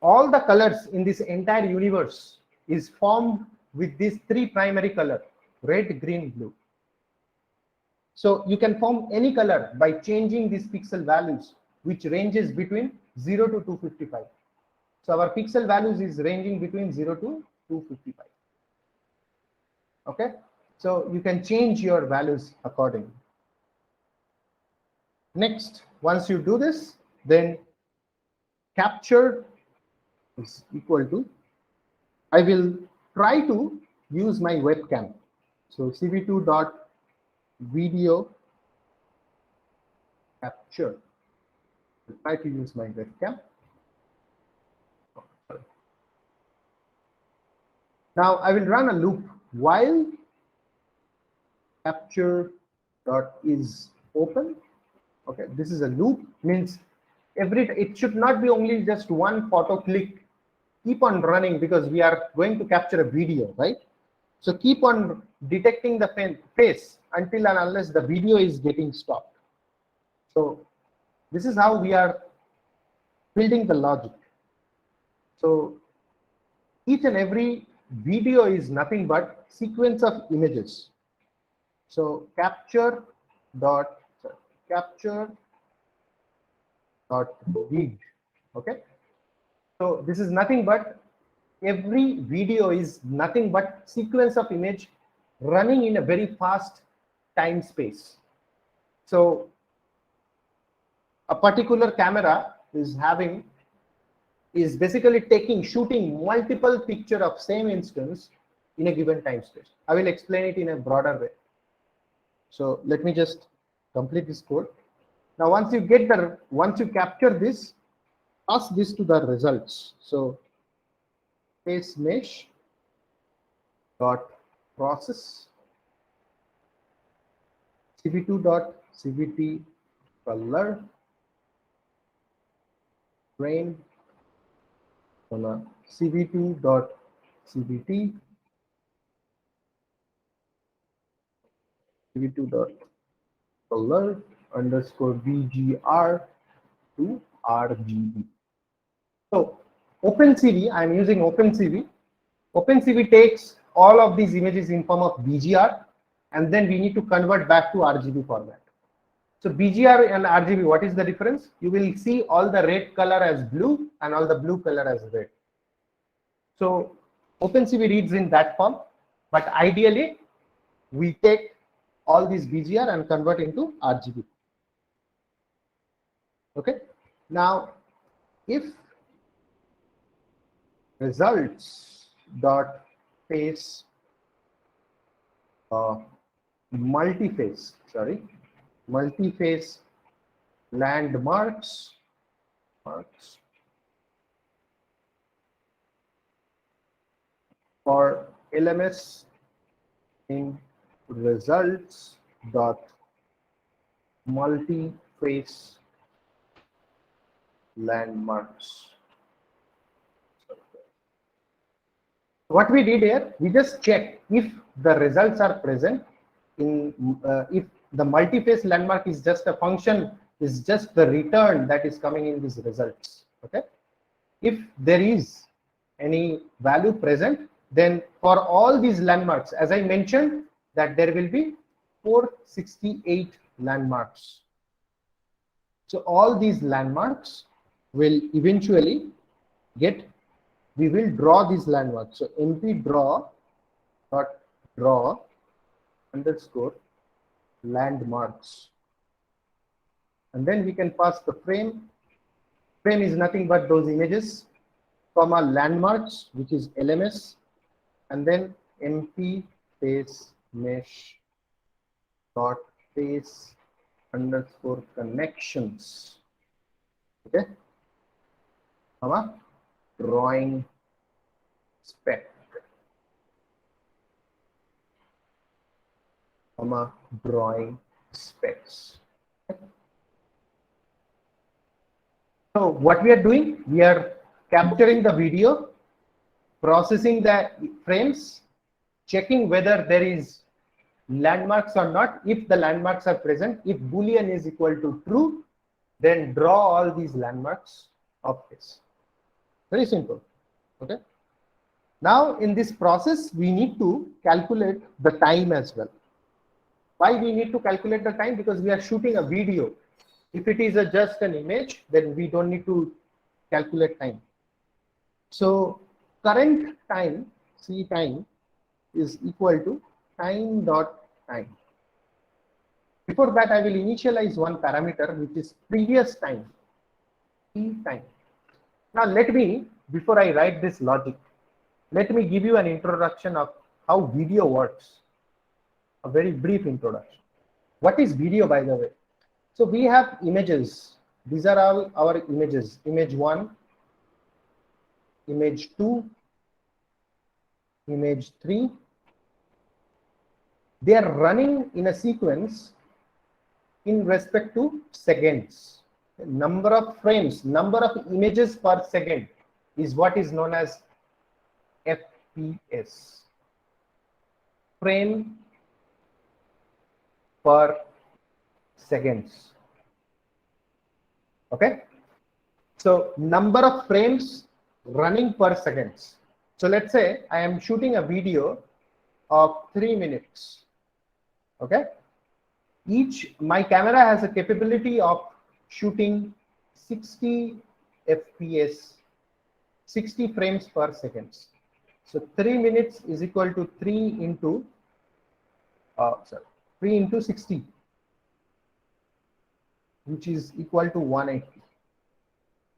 all the colors in this entire universe is formed with these 3 primary color, red, green, blue. So you can form any color by changing these pixel values, which ranges between 0 to 255. So our pixel values is ranging between 0 to 255. Okay, so you can change your values accordingly. Next, once you do this, then capture is equal to, I will try to use my webcam. So cv2 dot video capture. I'll try to use my webcam. Now I will run a loop while capture dot is open. Okay, this is a loop, means it should not be only just one photo click, keep on running, because we are going to capture a video, right? So keep on detecting the face until and unless the video is getting stopped. So this is how we are building the logic. So each and every video is nothing but sequence of images. So dot capture dot read. Okay. So this is nothing but, every video is nothing but sequence of image running in a very fast time space. So a particular camera is basically shooting multiple picture of same instance in a given time space. I will explain it in a broader way. So let me just complete this code. Now once you capture this, pass this to the results. So face mesh dot process cv2 dot cvt color frame cv2 dot cvt cv2 dot color underscore VGR to RGB. So OpenCV, I am using OpenCV. OpenCV takes all of these images in form of BGR, and then we need to convert back to RGB format. So BGR and RGB, what is the difference? You will see all the red color as blue and all the blue color as red. So OpenCV reads in that form, but ideally we take all these BGR and convert into RGB. Okay. Now, if results dot face multi-face landmarks for LMS in results dot multi-face landmarks. What we did here, we just checked if the results are present in if the multi-face landmark is just a function, is just the return that is coming in these results. Okay, if there is any value present, then for all these landmarks, as I mentioned, that there will be 468 landmarks. So all these landmarks will eventually we will draw these landmarks. So np draw underscore landmarks, and then we can pass the frame. Frame is nothing but those images, comma landmarks, which is LMS, and then np face mesh dot face underscore connections. Okay, comma drawing spec, comma drawing specs. So what we are doing, we are capturing the video, processing the frames, checking whether there is landmarks or not. If the landmarks are present, if Boolean is equal to true, then draw all these landmarks of this. Very simple. Okay. Now in this process, we need to calculate the time as well. Why we need to calculate the time? Because we are shooting a video. If it is just an image, then we don't need to calculate time. So current time, C time, is equal to time dot time. Before that, I will initialize one parameter, which is previous time, T time. Now let me, before I write this logic, let me give you an introduction of how video works. A very brief introduction. What is video, by the way? So we have images. These are all our images. Image 1, image 2, image 3, they are running in a sequence in respect to seconds. The number of frames, number of images per second is what is known as FPS, frame per seconds. Okay, so number of frames running per seconds. So let's say I am shooting a video of 3 minutes. Okay, my camera has a capability of shooting 60 fps, 60 frames per seconds. So 3 minutes is equal to 3 into 60, which is equal to 180.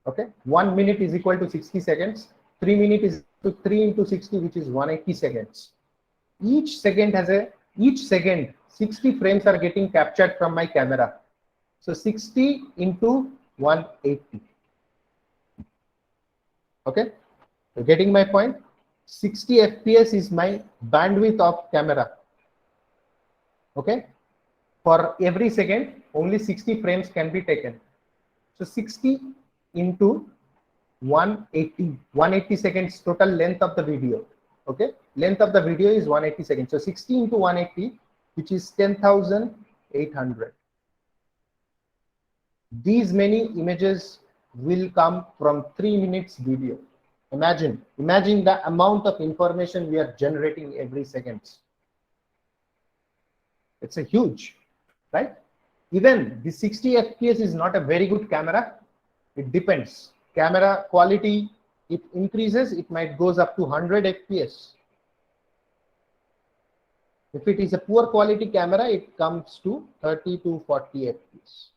Okay, 1 minute is equal to 60 seconds. 3 minutes is to 3 into 60, which is 180 seconds. Each second 60 frames are getting captured from my camera. So 60 into 180. Okay, you're getting my point? 60 fps is my bandwidth of camera. Okay, for every second only 60 frames can be taken. So 60 into 180 seconds total length of the video. Okay, length of the video is 180 seconds. So 60 into 180, which is 10,800. These many images will come from 3 minutes video. Imagine the amount of information we are generating every second. It's a huge, right? Even the 60 fps is not a very good camera. It depends. Camera quality, it increases, it might goes up to 100 fps. If it is a poor quality camera, it comes to 30 to 40 fps.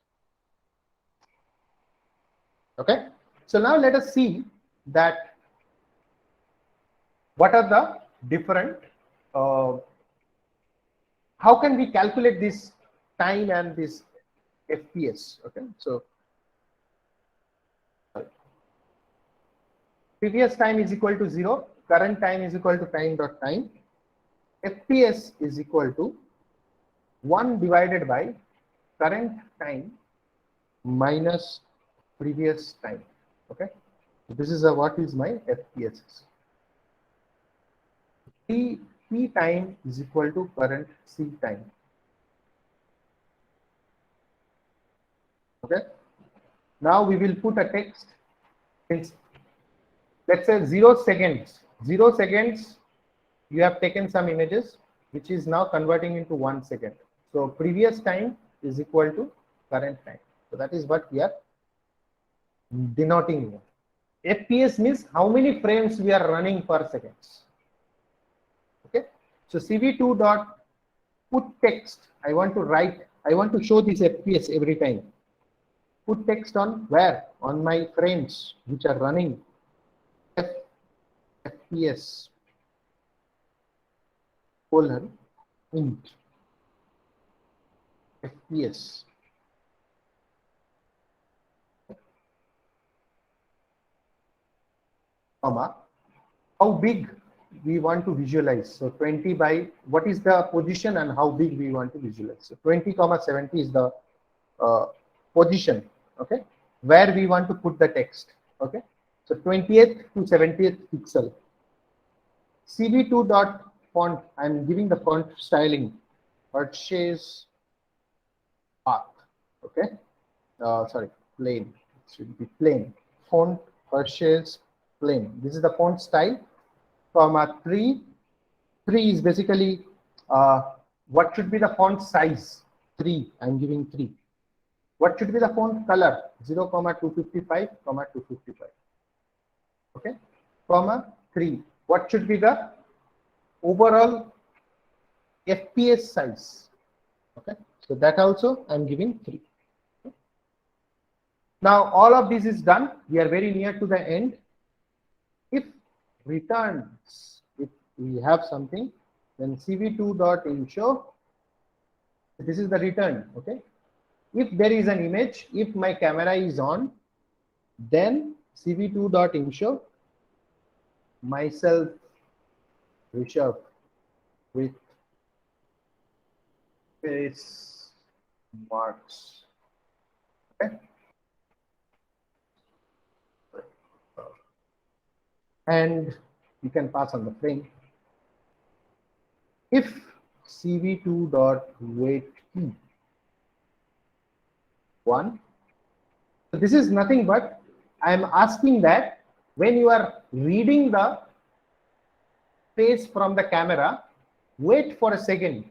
Okay, so now let us see that what are the different how can we calculate this time and this fps. Okay, so previous time is equal to 0, current time is equal to time. fps is equal to 1 divided by current time minus previous time. Okay, this is what is my fps. P time is equal to current C time. Okay, now we will put a text. Let's say 0 seconds. 0 seconds, you have taken some images, which is now converting into 1 second. So previous time is equal to current time. So that is what we are denoting here. FPS means how many frames we are running per seconds. Okay, so CV2 dot put text. I want to show this FPS every time. Put text on where? On my frames which are running. FPS colon int FPS. Comma, how big we want to visualize. So 20 by what is the position and how big we want to visualize. So 20 comma 70 is the position. Okay, where we want to put the text. Okay, so 20th to 70th pixel. CV2 dot font, I'm giving the font styling purchase path. Okay, sorry, plain, it should be plain. Font purchase plain. This is the font style. Comma 3 is basically what should be the font size. 3, I'm giving 3. What should be the font color? 0 comma 255 comma 255. Okay, comma 3. What should be the overall FPS size? Okay, so that also I'm giving 3. Okay. Now all of this is done. We are very near to the end. If returns, if we have something, then CV2 dot ensure. This is the return. Okay, if there is an image, if my camera is on, then CV2 dot ensure myself Rishabh with face marks. Okay. And you can pass on the frame. If cv2 dot weight key 1, so this is nothing but I am asking that when you are reading the face from the camera, wait for a second.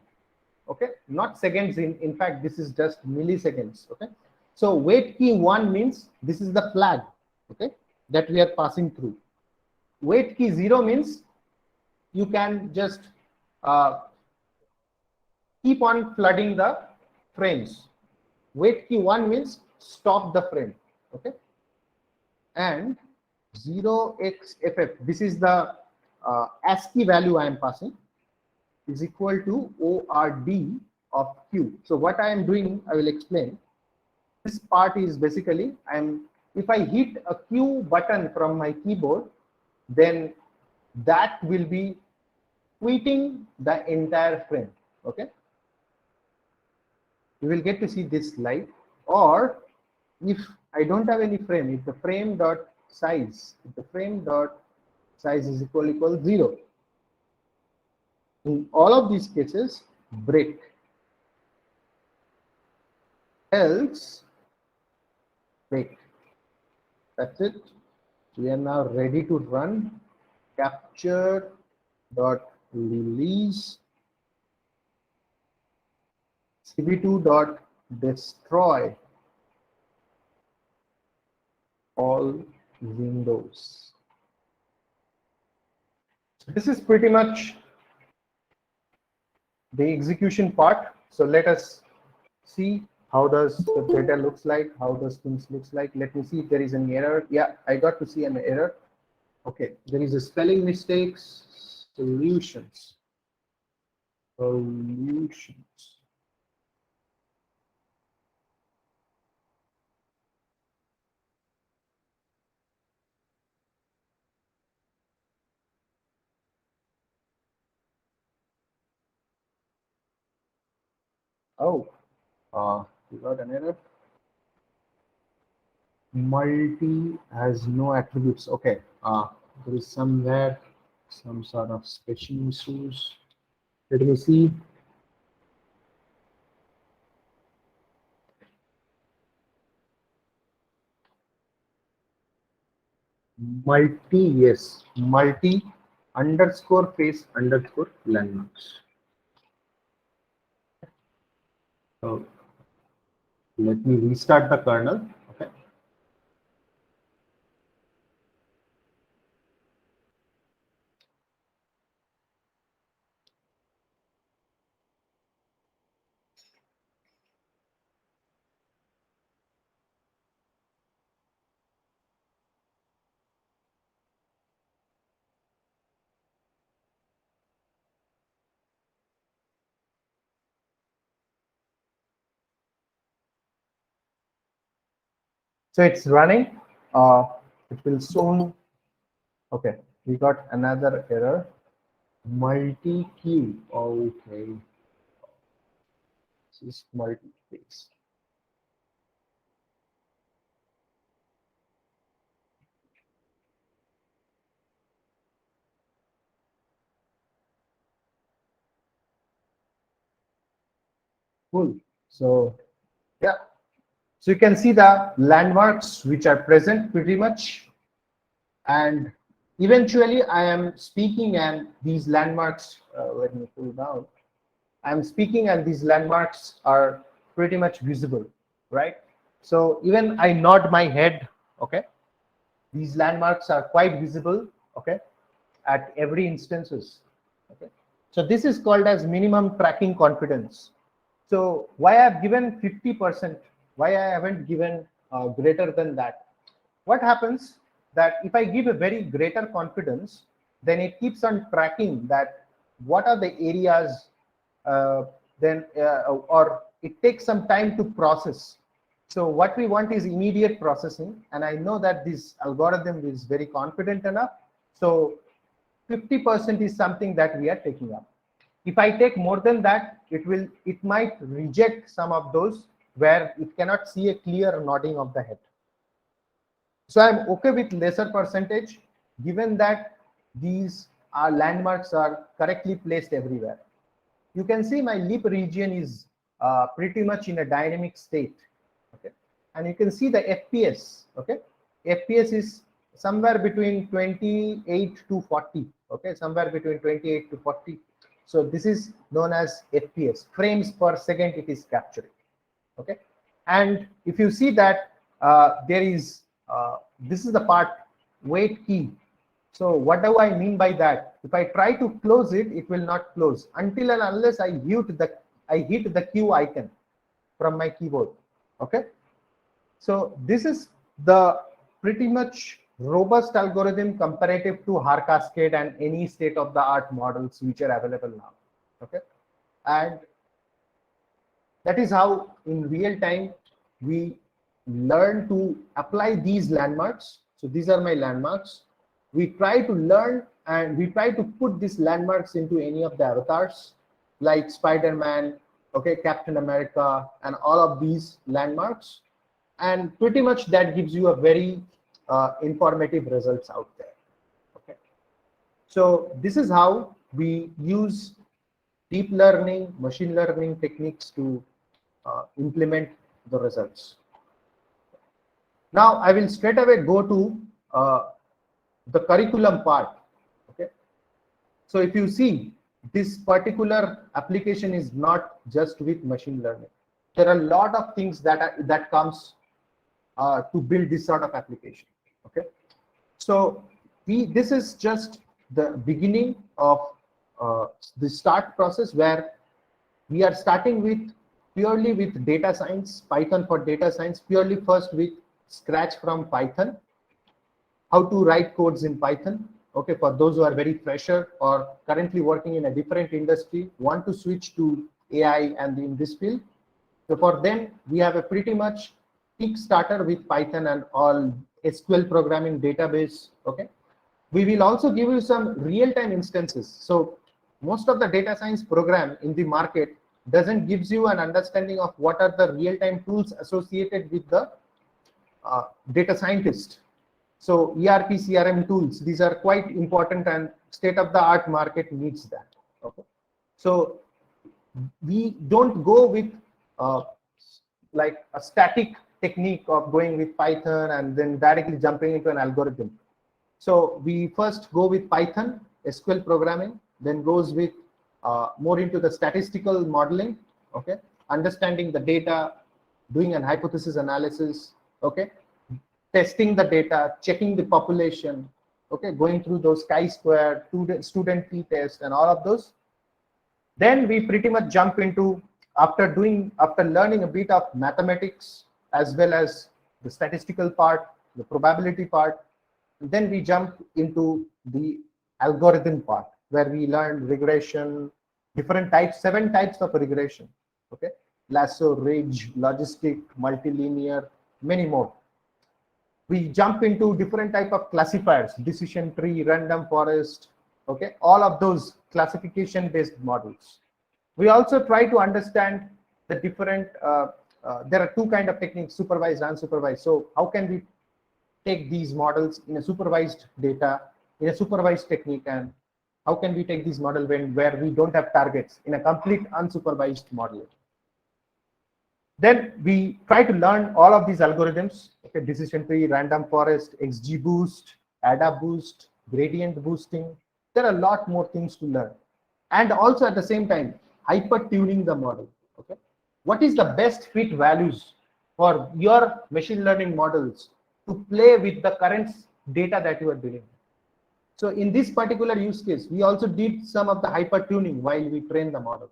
Okay, not seconds, in fact this is just milliseconds. Okay, so wait key 1 means this is the flag, okay, that we are passing through. Wait key 0 means you can just keep on flooding the frames. Wait key 1 means stop the frame. Okay, and 0xff, this is the ASCII value I am passing, is equal to ORD of Q. So what I am doing, I will explain. This part is basically, if I hit a Q button from my keyboard, then that will be tweeting the entire frame. Okay, you will get to see this live. Or if I don't have any frame, if the frame dot size, is equal 0, in all of these cases, break. Else, break. That's it. We are now ready to run capture dot release cv2 dot destroy all windows. This is pretty much the execution part. So let us see how does the data looks like, how does things looks like. Let me see if there is an error. Yeah, I got to see an error. Okay, there is a spelling mistakes. Solutions. Oh, we got an error. Multi has no attributes. Okay, there is somewhere some sort of spacing issues. Let me see. Multi, yes, multi underscore face underscore landmarks. So let me restart the kernel. Okay. So it's running. It will soon. Okay, we got another error. Multi-queue. Okay. This is multi-face. Cool. So yeah. So you can see the landmarks which are present pretty much. And eventually I am speaking and these landmarks, let me pull down. I'm speaking and these landmarks are pretty much visible, right? So even I nod my head, okay? These landmarks are quite visible, okay, at every instances, okay? So this is called as minimum tracking confidence. So why I've given 50%, why I haven't given greater than that? What happens that if I give a very greater confidence, then it keeps on tracking that what are the areas, or it takes some time to process. So what we want is immediate processing, and I know that this algorithm is very confident enough. So 50% is something that we are taking up. If I take more than that, it might reject some of those where it cannot see a clear nodding of the head. So I'm okay with lesser percentage, given that these landmarks are correctly placed everywhere. You can see my lip region is pretty much in a dynamic state. Okay, and you can see the FPS. Okay, FPS is somewhere between 28 to 40. Okay, somewhere between 28 to 40. So this is known as FPS, frames per second. It is capturing. Okay, and if you see that there is this is the part wait key. So what do I mean by that? If I try to close it, it will not close until and unless I hit the Q icon from my keyboard. Okay, so this is the pretty much robust algorithm comparative to R cascade and any state of the art models which are available now. Okay, and that is how in real time we learn to apply these landmarks. So these are my landmarks. We try to learn and we try to put these landmarks into any of the avatars like Spider-Man, okay, Captain America, and all of these landmarks. And pretty much that gives you a very informative results out there. Okay. So this is how we use deep learning, machine learning techniques to implement the results. Now I will straight away go to the curriculum part. Okay, so if you see, this particular application is not just with machine learning. There are a lot of things that comes to build this sort of application. Okay, so this is just the beginning of the start process where we are starting with purely with data science, Python for data science, purely first with scratch from Python, how to write codes in Python. Okay, for those who are very fresher or currently working in a different industry, want to switch to AI and in this field. So for them, we have a pretty much Kickstarter with Python and all SQL programming database. Okay, we will also give you some real-time instances. So most of the data science program in the market doesn't gives you an understanding of what are the real-time tools associated with the data scientist. So ERP, CRM tools, these are quite important and state-of-the-art market needs that. Okay, so we don't go with like a static technique of going with Python and then directly jumping into an algorithm. So we first go with Python, SQL programming, then goes with more into the statistical modeling. Okay, understanding the data, doing an hypothesis analysis. Okay, testing the data, checking the population. Okay, going through those chi-square, student t-test, and all of those. Then we pretty much jump into after learning a bit of mathematics as well as the statistical part, the probability part. Then we jump into the algorithm part where we learn regression, different types, 7 types of regression. Okay, lasso, ridge, logistic, multilinear, many more. We jump into different type of classifiers, decision tree, random forest. Okay, all of those classification based models. We also try to understand the different there are 2 kind of techniques, supervised and unsupervised. So how can we take these models in a supervised data, in a supervised technique, and how can we take these model where we don't have targets in a complete unsupervised model. Then we try to learn all of these algorithms. Okay, decision tree, random forest, XGBoost, AdaBoost, gradient boosting. There are a lot more things to learn, and also at the same time hyper tuning the model. Okay, what is the best fit values for your machine learning models to play with the current data that you are dealing with. So in this particular use case, we also did some of the hyper tuning while we train the model.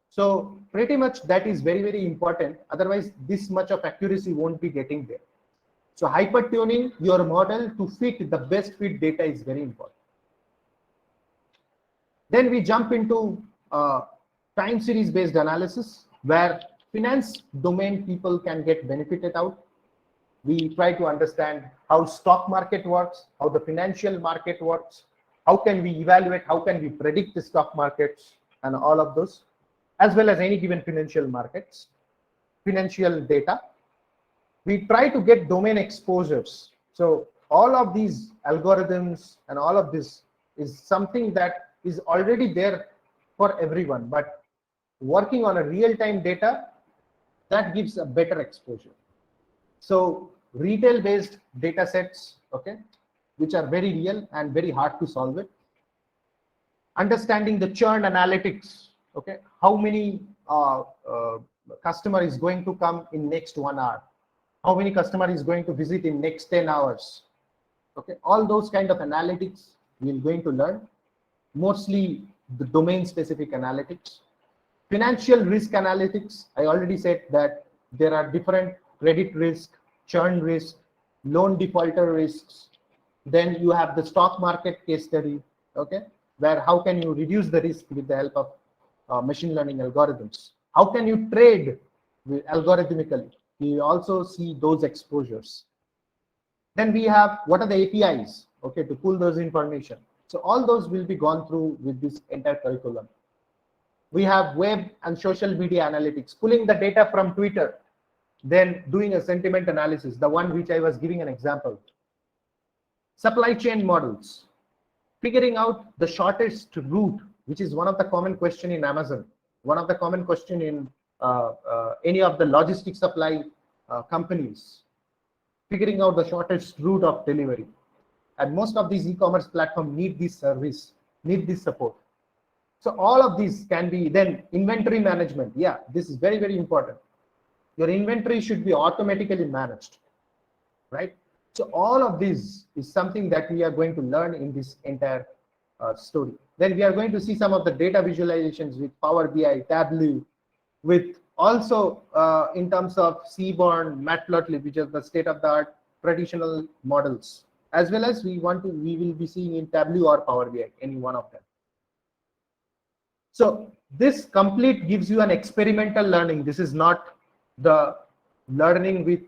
So pretty much that is very, very important. Otherwise, this much of accuracy won't be getting there. So hyper tuning your model to fit the best fit data is very important. Then we jump into time series based analysis where finance domain people can get benefited out. We try to understand how stock market works, how the financial market works, how can we evaluate, how can we predict the stock markets. and all of those, as well as any given financial markets, financial data. We try to get domain exposures. So all of these algorithms and all of this is something that is already there for everyone, but working on a real-time data, that gives a better exposure. So retail-based data sets, okay, which are very real and very hard to solve it. Understanding the churn analytics, okay, how many customer is going to come in next 1 hour, how many customer is going to visit in next 10 hours, okay, all those kind of analytics we're going to learn, mostly the domain specific analytics. Financial risk analytics, I already said that there are different credit risk, churn risk, loan defaulter risks. Then you have the stock market case study, okay, where how can you reduce the risk with the help of machine learning algorithms? How can you trade algorithmically? We also see those exposures. Then we have what are the APIs, okay, to pull those information. So all those will be gone through with this entire curriculum. We have web and social media analytics, pulling the data from Twitter, then doing a sentiment analysis, the one which I was giving an example. Supply chain models, figuring out the shortest route, which is one of the common question in Amazon, one of the common question in any of the logistic supply companies, figuring out the shortest route of delivery. And most of these e-commerce platforms need this service, need this support. So all of these can be then inventory management. Yeah, this is very, very important. Your inventory should be automatically managed, right? So all of this is something that we are going to learn in this entire story. Then we are going to see some of the data visualizations with Power BI, Tableau, with also in terms of Seaborn, Matplotlib, which is the state-of-the-art traditional models, as well as we will be seeing in Tableau or Power BI, any one of them. So this complete gives you an experimental learning. This is not the learning with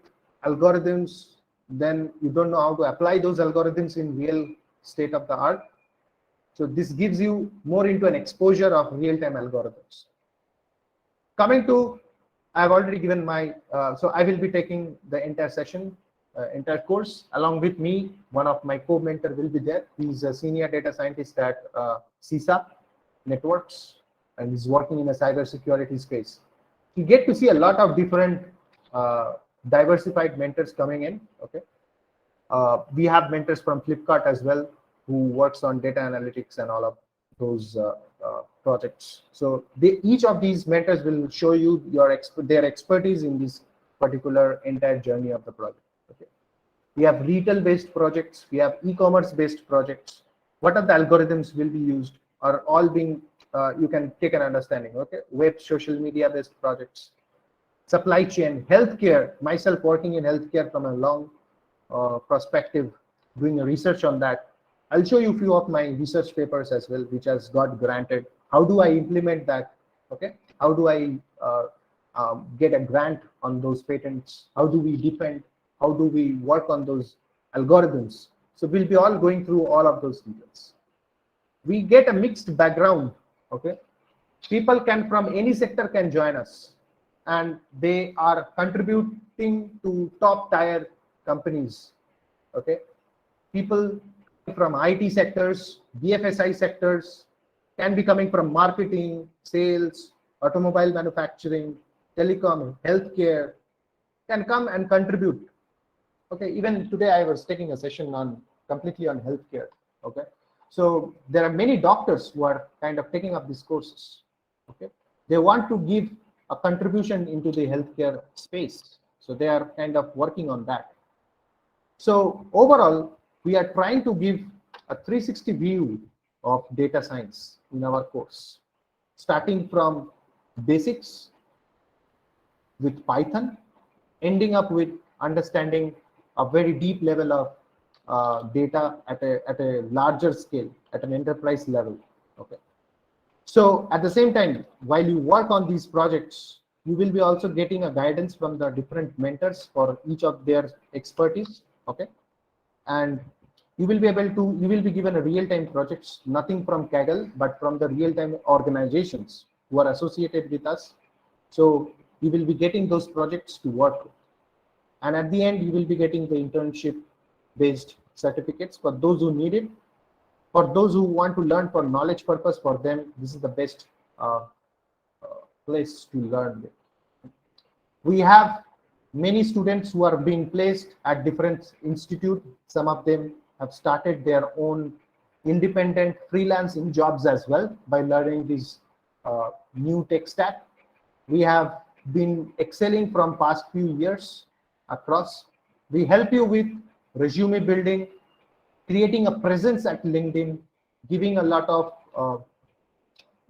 algorithms. Then you don't know how to apply those algorithms in real state of the art. So this gives you more into an exposure of real-time algorithms. Coming to, I've already given my, so I will be taking the entire session, entire course. Along with me, one of my co-mentor will be there. He's a senior data scientist at CISA Networks, and he's working in a cybersecurity space. You get to see a lot of different diversified mentors coming in. Okay, we have mentors from Flipkart as well, who works on data analytics and all of those projects. So each of these mentors will show you their expertise in this particular entire journey of the project. Okay, we have retail-based projects, we have e-commerce-based projects. What are the algorithms will be used? Are all being you can take an understanding. Okay, web, social media-based projects, supply chain, healthcare. Myself working in healthcare from a long perspective, doing a research on that. I'll show you a few of my research papers as well, which has got granted. How do I implement that? Okay, how do I get a grant on those patents? How do we defend? How do we work on those algorithms? So we'll be all going through all of those details. We get a mixed background. Okay, people can from any sector can join us, and they are contributing to top tier companies. Okay, people from IT sectors, BFSI sectors, can be coming from marketing, sales, automobile manufacturing, telecom, healthcare, can come and contribute. Okay, even today I was taking a session on completely on healthcare. Okay, so there are many doctors who are kind of taking up these courses. Okay, they want to give a contribution into the healthcare space, so they are kind of working on that. So overall, we are trying to give a 360 view of data science in our course, starting from basics with Python, ending up with understanding a very deep level of data at a larger scale, at an enterprise level. Okay. So at the same time, while you work on these projects, you will be also getting a guidance from the different mentors for each of their expertise. Okay, and You will be able to, you will be given a real-time projects, nothing from Kaggle, but from the real-time organizations who are associated with us. So you will be getting those projects to work. And at the end, you will be getting the internship based certificates for those who need it. For those who want to learn for knowledge purpose, for them, this is the best place to learn with. We have many students who are being placed at different institutes. Some of them have started their own independent freelancing jobs as well by learning this new tech stack. We have been excelling from past few years across. We help you with resume building, creating a presence at LinkedIn, giving a lot of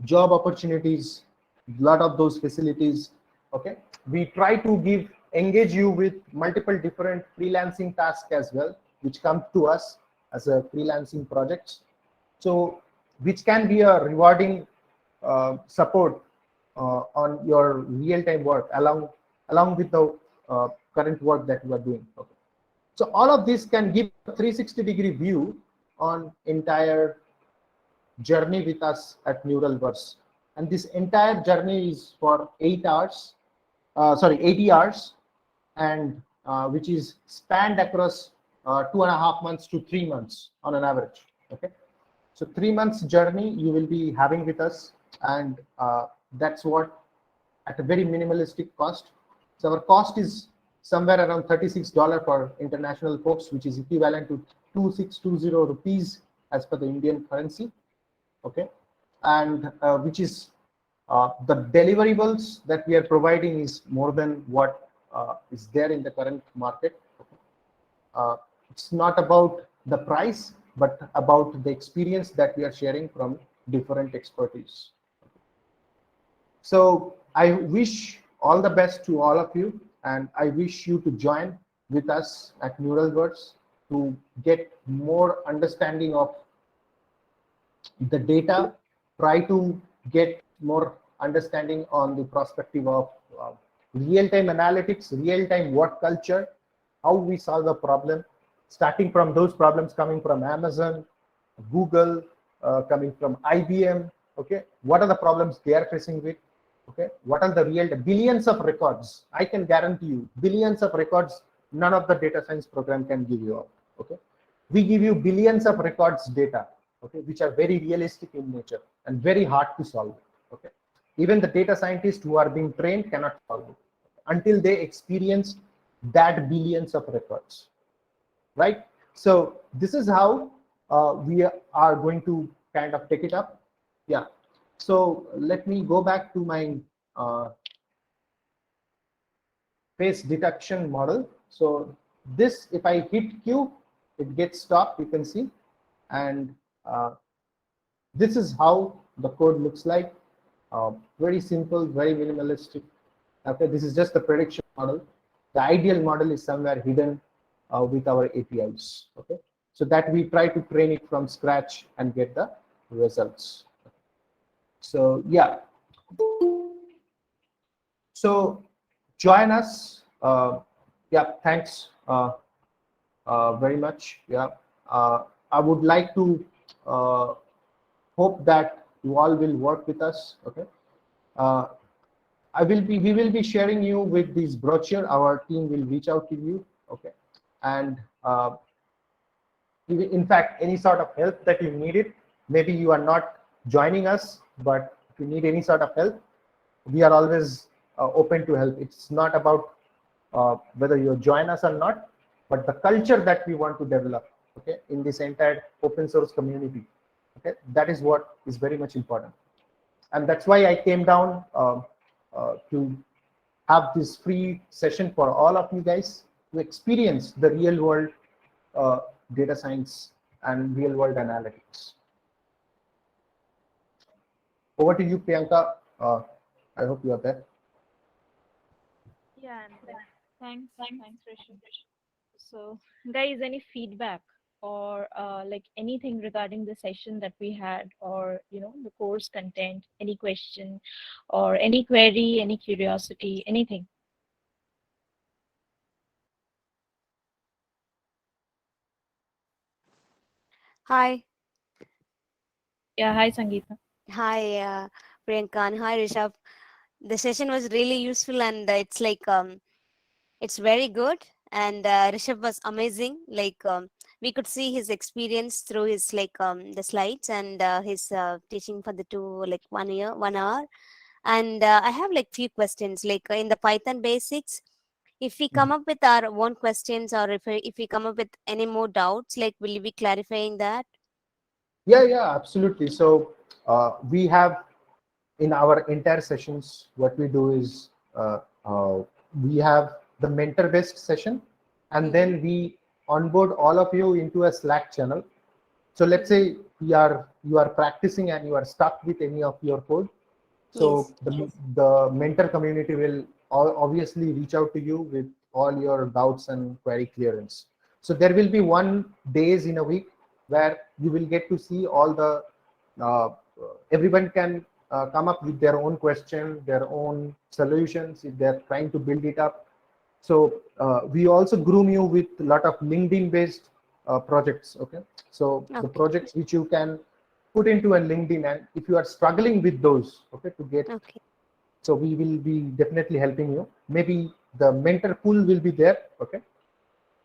job opportunities, lot of those facilities. Okay, we try to engage you with multiple different freelancing tasks as well, which come to us as a freelancing projects, so which can be a rewarding support on your real-time work along with the current work that you are doing. Okay, so all of this can give a 360-degree view on entire journey with us at Neuralverse. And this entire journey is for 8 hours, 80 hours, and which is spanned across 2.5 months to 3 months on an average. Okay, so 3 months journey you will be having with us, and that's what at a very minimalistic cost. So our cost is somewhere around $36 for international folks, which is equivalent to 2620 rupees as per the Indian currency. Okay, and which is the deliverables that we are providing is more than what is there in the current market. It's not about the price, but about the experience that we are sharing from different expertise. So I wish all the best to all of you, and I wish you to join with us at Neuralverse to get more understanding of the data, try to get more understanding on the perspective of real-time analytics, real-time work culture, how we solve a problem, starting from those problems coming from Amazon, Google, coming from IBM. Okay, what are the problems they are facing with? Okay, what are the billions of records? I can guarantee you, billions of records, none of the data science program can give you out. Okay, we give you billions of records data, okay, which are very realistic in nature and very hard to solve. Okay, even the data scientists who are being trained cannot solve it until they experience that billions of records, right? So this is how we are going to kind of take it up. Yeah, so let me go back to my face detection model. So this, if I hit Q, it gets stopped, you can see. And this is how the code looks like. Very simple, very minimalistic. Okay, this is just the prediction model. The ideal model is somewhere hidden with our APIs. Okay, so that we try to train it from scratch and get the results. So yeah, so join us. Yeah, thanks very much. Yeah, I would like to hope that you all will work with us. Okay, we will be sharing you with this brochure. Our team will reach out to you. Okay, and in fact, any sort of help that you needed, maybe you are not joining us, but if you need any sort of help, we are always open to help. It's not about whether you join us or not, but the culture that we want to develop, okay, in this entire open source community. Okay, that is what is very much important, and that's why I came down to have this free session for all of you guys to experience the real world data science and real world analytics. Over to you, Priyanka. I hope you are there. Yeah, I'm there. Thanks, Rishi. So, guys, any feedback or like anything regarding the session that we had, or the course content, any question or any query, any curiosity, anything? Hi, Yeah, hi Sangeeta. hi, Priyanka, and hi, Rishabh. The session was really useful, and it's very good. And Rishabh was amazing. We could see his experience through his the slides and his teaching for the two 1 year, 1 hour. And I have few questions in the Python basics. If we come Mhm. up with our own questions, or if we come up with any more doubts, will you be clarifying that? Yeah, yeah, absolutely. So we have in our entire sessions, what we do is we have the mentor based session, and Mm-hmm. then we onboard all of you into a Slack channel. So let's Mm-hmm. say you are practicing and you are stuck with any of your code. So Yes. the mentor community will obviously reach out to you with all your doubts and query clearance. So there will be 1 days in a week where you will get to see all the uh, everyone can come up with their own question, their own solutions if they're trying to build it up. So we also groom you with a lot of LinkedIn based projects. Okay, so the Okay. projects which you can put into a LinkedIn, and if you are struggling with those, okay, to get, Okay. so we will be definitely helping you. Maybe the mentor pool will be there. Okay,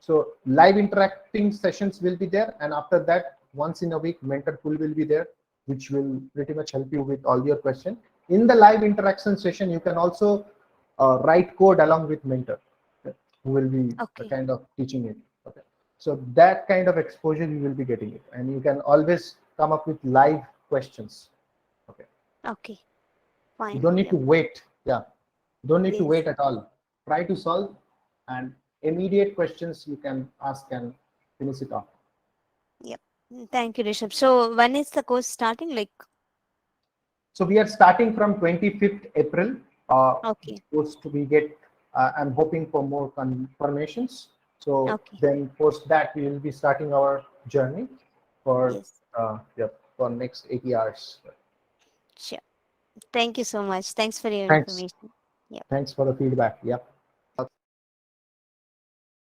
so live interacting sessions will be there, and after that, once in a week, mentor pool will be there, which will pretty much help you with all your questions. In the live interaction session, you can also write code along with mentor, okay, who will be Okay. kind of teaching it. Okay, so that kind of exposure you will be getting it, and you can always come up with live questions. Okay, Okay. you Fine. don't need to Yep. wait. Yeah, you don't need to Yes. wait at all. Try to solve, and immediate questions you can ask and finish it off. Yep. Thank you, Rishabh. So when is the course starting? So we are starting from 25th April. Okay. Post we get, I'm hoping for more confirmations. So Okay. then post that we will be starting our journey for Yes. yeah, for next 80 hours. Sure. Thank you so much. Thanks for your Thanks. information. Yep. Thanks for the feedback. Yep.